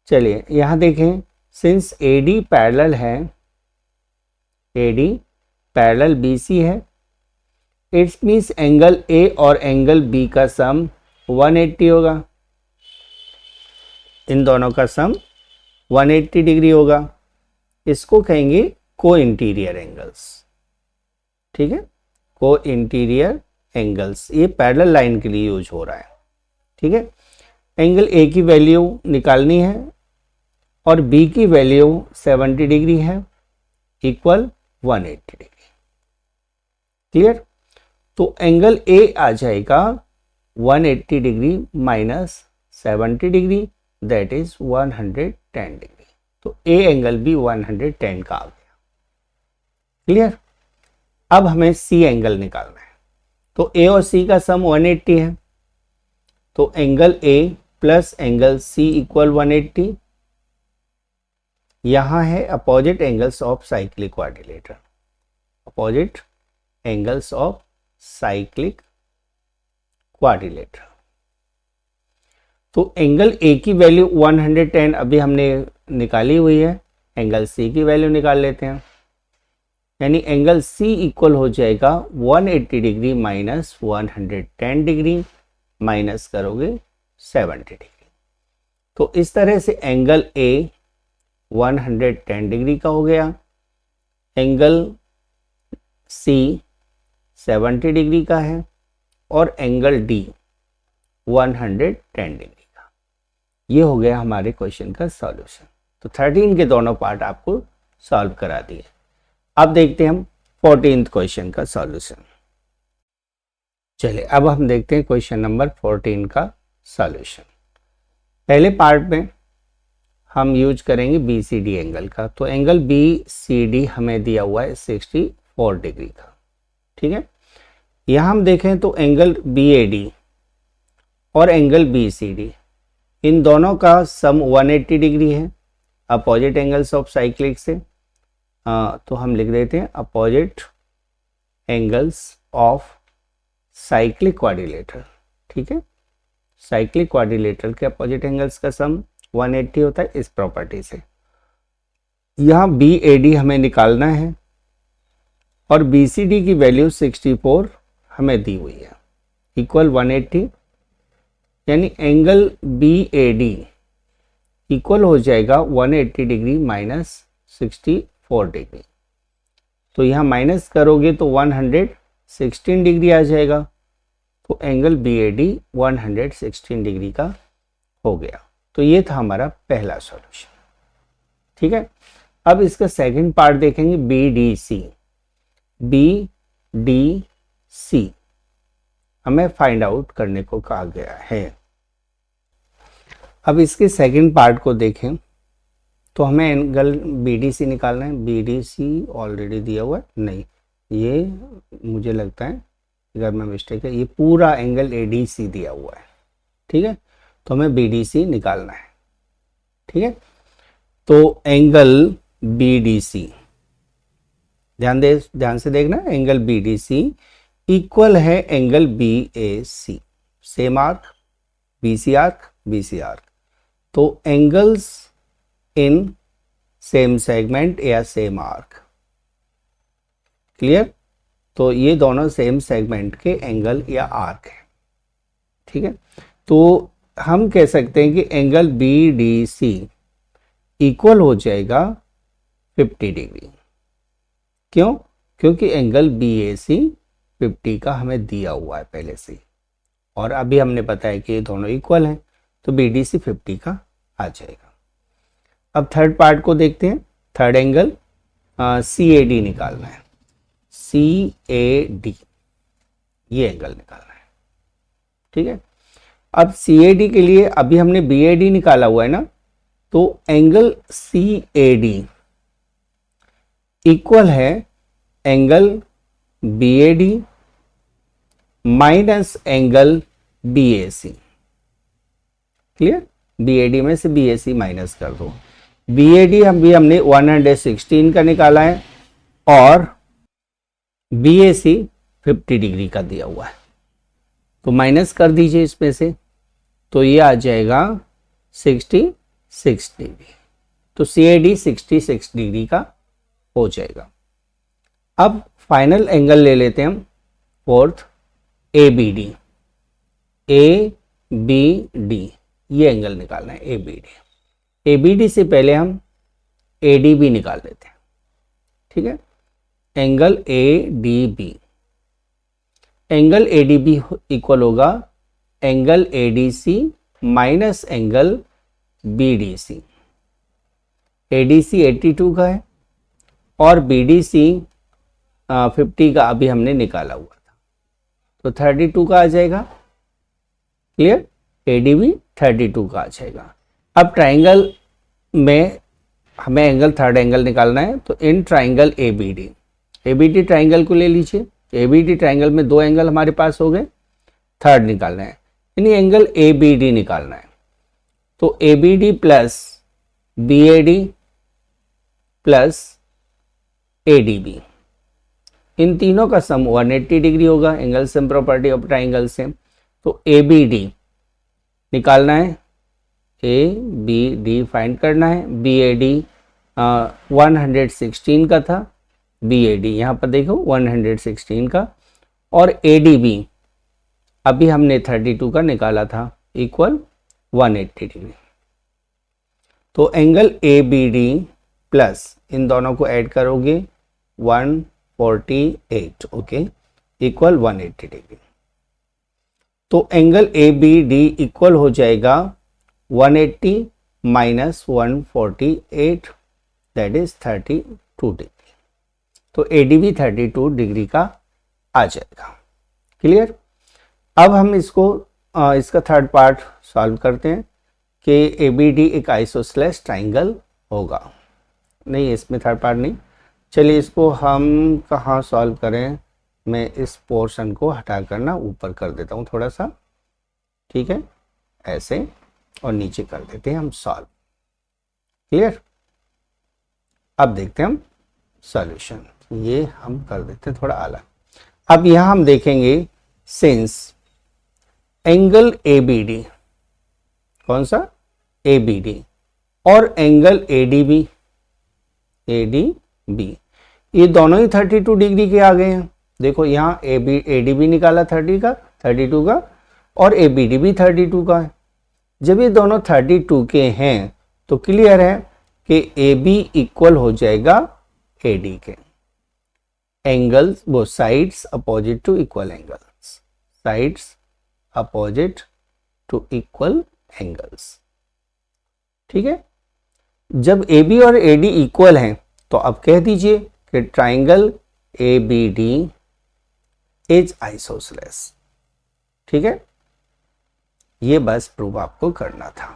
चलिए यहां देखें, सिंस AD पैरेलल है, AD पैरेलल BC है, इट्स मीन्स एंगल A और एंगल B का सम 180 होगा। इन दोनों का सम 180 डिग्री होगा। इसको कहेंगे को इंटीरियर एंगल्स, ठीक है। को इंटीरियर एंगल्स, ये पैरेलल लाइन के लिए यूज हो रहा है, ठीक है। एंगल A की वैल्यू निकालनी है और B की वैल्यू 70 डिग्री है, इक्वल 180 डिग्री। क्लियर। तो एंगल A आ जाएगा 180 degree minus 70 degree, that is 110 degree. तो A एंगल भी 110 का आ गया। क्लियर। अब हमें C एंगल निकालना है। तो A और C का सम 180 है, तो angle A plus angle C equal 180। यहां है opposite angles of cyclic quadrilateral, opposite angles of cyclic quadrilateral. तो एंगल A की वैल्यू 110 अभी हमने निकाली हुई है, एंगल C की वैल्यू निकाल लेते हैं। यानी एंगल C इक्वल हो जाएगा 180 डिग्री माइनस 110 डिग्री, माइनस करोगे 70 डिग्री। तो इस तरह से एंगल ए 110 डिग्री का हो गया, एंगल सी 70 डिग्री का है और एंगल डी 110 डिग्री का। ये हो गया हमारे क्वेश्चन का सॉल्यूशन। तो 13 के दोनों पार्ट आपको सॉल्व करा दिए। अब देखते हैं हम 14th क्वेश्चन का सॉल्यूशन। चलिए अब हम देखते हैं क्वेश्चन नंबर 14 का सॉल्यूशन। पहले पार्ट में हम यूज करेंगे BCD एंगल का। तो एंगल BCD हमें दिया हुआ है 64 डिग्री का, ठीक है। यहाँ हम देखें तो एंगल BAD और एंगल BCD इन दोनों का सम 180 डिग्री है, अपोजिट एंगल्स ऑफ साइक्लिक से। तो हम लिख देते हैं opposite angles of cyclic quadrilateral, ठीक है। साइक्लिक क्वाड्रिलेटरल के अपोजिट एंगल्स का सम 180 होता है इस प्रॉपर्टी से। यहाँ BAD हमें निकालना है और BCD की वैल्यू 64 हमें दी हुई है, इक्वल 180, यानी एंगल BAD इक्वल हो जाएगा 180 डिग्री माइनस 64 डिग्री। तो यहाँ माइनस करोगे तो 116 डिग्री आ जाएगा। तो एंगल BAD 116 डिग्री का हो गया। तो ये था हमारा पहला सॉल्यूशन, ठीक है। अब इसका सेकंड पार्ट देखेंगे BDC। BDC हमें फाइंड आउट करने को कहा गया है। अब इसके सेकंड पार्ट को देखें तो हमें एंगल BDC निकालना है। BDC ऑलरेडी दिया हुआ है, नहीं ये मुझे लगता है अगर मैं मिस्टेक है, ये पूरा एंगल ADC दिया हुआ है, ठीक है। तो हमें BDC निकालना है, ठीक है। तो एंगल BDC ध्यान से देखना, एंगल BDC इक्वल है angle BAC, same arc, BC arc, BC arc. तो एंगल्स इन सेम सेगमेंट या सेम आर्क, क्लियर। तो ये दोनों सेम सेगमेंट के एंगल या आर्क है, ठीक है। तो हम कह सकते हैं कि एंगल BDC इक्वल हो जाएगा 50 डिग्री। क्यों? क्योंकि एंगल BAC 50 का हमें दिया हुआ है पहले से, और अभी हमने बताया कि ये दोनों इक्वल हैं, तो BDC 50 का आ जाएगा। अब थर्ड पार्ट को देखते हैं। थर्ड एंगल CAD निकालना है। CAD ये एंगल निकालना है, ठीक है। अब CAD के लिए अभी हमने BAD निकाला हुआ है ना, तो एंगल CAD इक्वल है angle BAD minus angle BAC, clear. BAD में से BAC माइनस कर दो। BAD हमने 116 का निकाला है और BAC 50 डिग्री का दिया हुआ है, तो माइनस कर दीजिए इसमें से, तो ये आ जाएगा 66 डिग्री। तो CAD 66 डिग्री का हो जाएगा। अब फाइनल एंगल ले लेते हैं हम फोर्थ, ABD। ABD ये एंगल निकालना है, ABD से पहले हम ADB निकाल लेते हैं, ठीक है। Angle ADB, angle ADB equal होगा angle ADC minus angle BDC। ADC 82 का है और BDC 50 का अभी हमने निकाला हुआ था, तो 32 का आ जाएगा, क्लियर। ADB 32 का आ जाएगा। अब ट्राइंगल में हमें एंगल थर्ड एंगल निकालना है, तो इन ट्राइंगल ABD ट्राइंगल को ले लीजिए। ABD ट्राइंगल में दो एंगल हमारे पास हो गए, थर्ड निकालना है, यानी एंगल ABD निकालना है। तो ABD plus BAD plus ADB इन तीनों का सम 180 डिग्री होगा angle sum property of triangle से। तो ABD निकालना है, ABD फाइंड करना है। BAD 116 का था, BAD यहाँ पर देखो 116 का, और ADB अभी हमने 32 का निकाला था, इक्वल 180 डिग्री। तो angle A B D plus इन दोनों को ऐड करोगे 148, ओके, इक्वल 180 डिग्री। तो angle A B D equal हो जाएगा 180 माइनस 148, दैट इज 32 डिग्री। तो ए डी भी 32 डिग्री का आ जाएगा। क्लियर? अब हम इसका थर्ड पार्ट सॉल्व करते हैं कि ए बी डी एक आइसोसेलेस ट्राइंगल होगा। नहीं, इसमें थर्ड पार्ट नहीं। चलिए इसको हम कहाँ सॉल्व करें, मैं इस पोर्शन को हटा कर ना ऊपर कर देता हूँ थोड़ा सा, ठीक है, ऐसे, और नीचे कर देते हैं हम सॉल्व। क्लियर? अब देखते हैं हम सॉल्यूशन, ये हम कर देते हैं थोड़ा अलग। अब यहाँ हम देखेंगे since angle A B D, कौन सा, ए बी डी, और angle A D B, A D B, ये दोनों ही 32 डिग्री के आ गए हैं। देखो यहाँ ए डी बी निकाला 32 का, और ए बी डी भी 32 का है। जब ये दोनों 32 के हैं तो क्लियर है कि ए बी इक्वल हो जाएगा ए डी के। एंगल्स, वो sides opposite to equal angles, sides opposite to equal angles, ठीक है। जब ए बी और ए डी इक्वल हैं तो अब कह दीजिए कि triangle A B D is isosceles, ठीक है। ये बस प्रूव आपको करना था।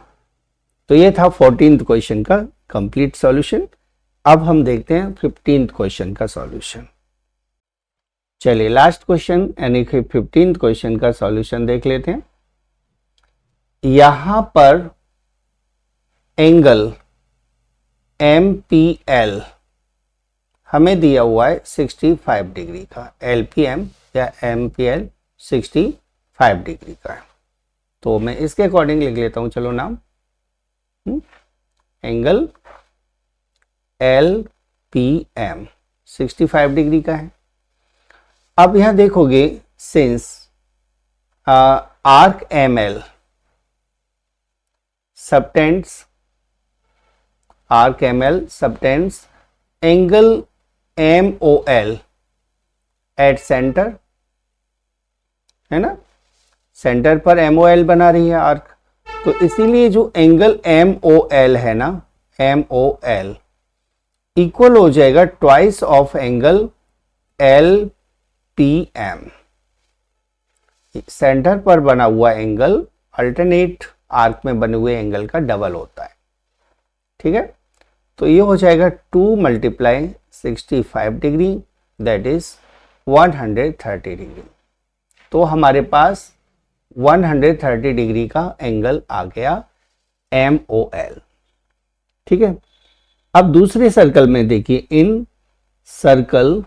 तो ये था 14th क्वेश्चन का कंप्लीट सॉल्यूशन। अब हम देखते हैं 15th क्वेश्चन का सॉल्यूशन। चलिए लास्ट क्वेश्चन यानी कि 15th क्वेश्चन का सॉल्यूशन देख लेते हैं। यहां पर एंगल MPL हमें दिया हुआ है 65 डिग्री का, LPM या MPL 65 डिग्री का है। तो मैं इसके अकॉर्डिंग लिख लेता हूं, चलो नाम, एंगल LPM 65 डिग्री का है। अब यहां देखोगे since arc ML subtends, arc ML subtends angle MOL at centre, है ना, सेंटर पर MOL बना रही है आर्क। तो इसीलिए जो एंगल MOL है ना, MOL इक्वल हो जाएगा twice of angle LPM। Centre पर बना हुआ एंगल अल्टरनेट आर्क में बने हुए एंगल का डबल होता है, ठीक है। तो ये हो जाएगा 2 multiply 65 degree, that is 130 degree. तो हमारे पास 130 डिग्री का एंगल आ गया MOL, ठीक है। अब दूसरे सर्कल में देखिए, in circle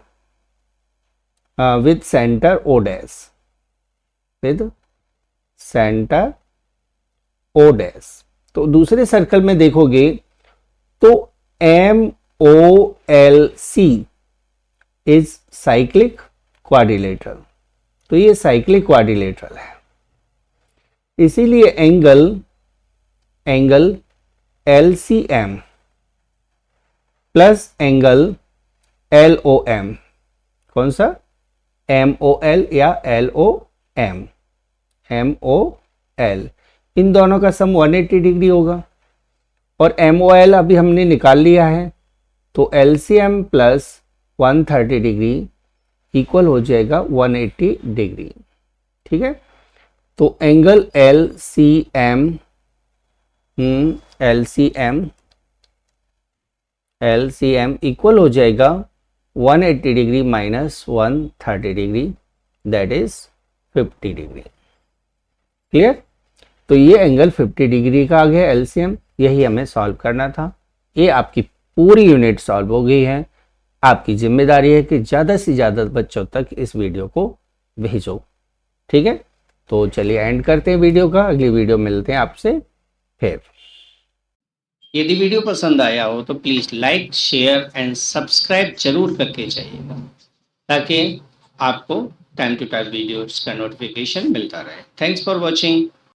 with centre O dash, with centre O dash. तो दूसरे सर्कल में देखोगे तो MOLC इज साइक्लिक क्वाड्रिलेटरल। तो ये साइक्लिक क्वाड्रिलेटरल है, इसीलिए angle LCM plus angle LOM, कौन सा, MOL या LOM, MOL, इन दोनों का सम 180 डिग्री होगा। और MOL अभी हमने निकाल लिया है, तो LCM प्लस 130 डिग्री इक्वल हो जाएगा 180 डिग्री, ठीक है। तो एंगल LCM इक्वल हो जाएगा 180 degree minus 130 degree, that is 50 degree. Clear? तो ये एंगल 50 डिग्री का आ गया LCM, यही हमें सॉल्व करना था। ये आपकी पूरी यूनिट सॉल्व हो गई है। आपकी जिम्मेदारी है कि ज़्यादा से ज़्यादा बच्चों तक इस वीडियो को भेजो, ठीक है। तो चलिए एंड करते हैं वीडियो का, अगली वीडियो मिलते हैं आपसे फिर। यदि वीडियो पसंद आया हो तो please like, share and subscribe जरूर करके जाइएगा, ताकि आपको टाइम टू टाइम वीडियोस का नोटिफिकेशन मिलता रहे। Thanks for watching.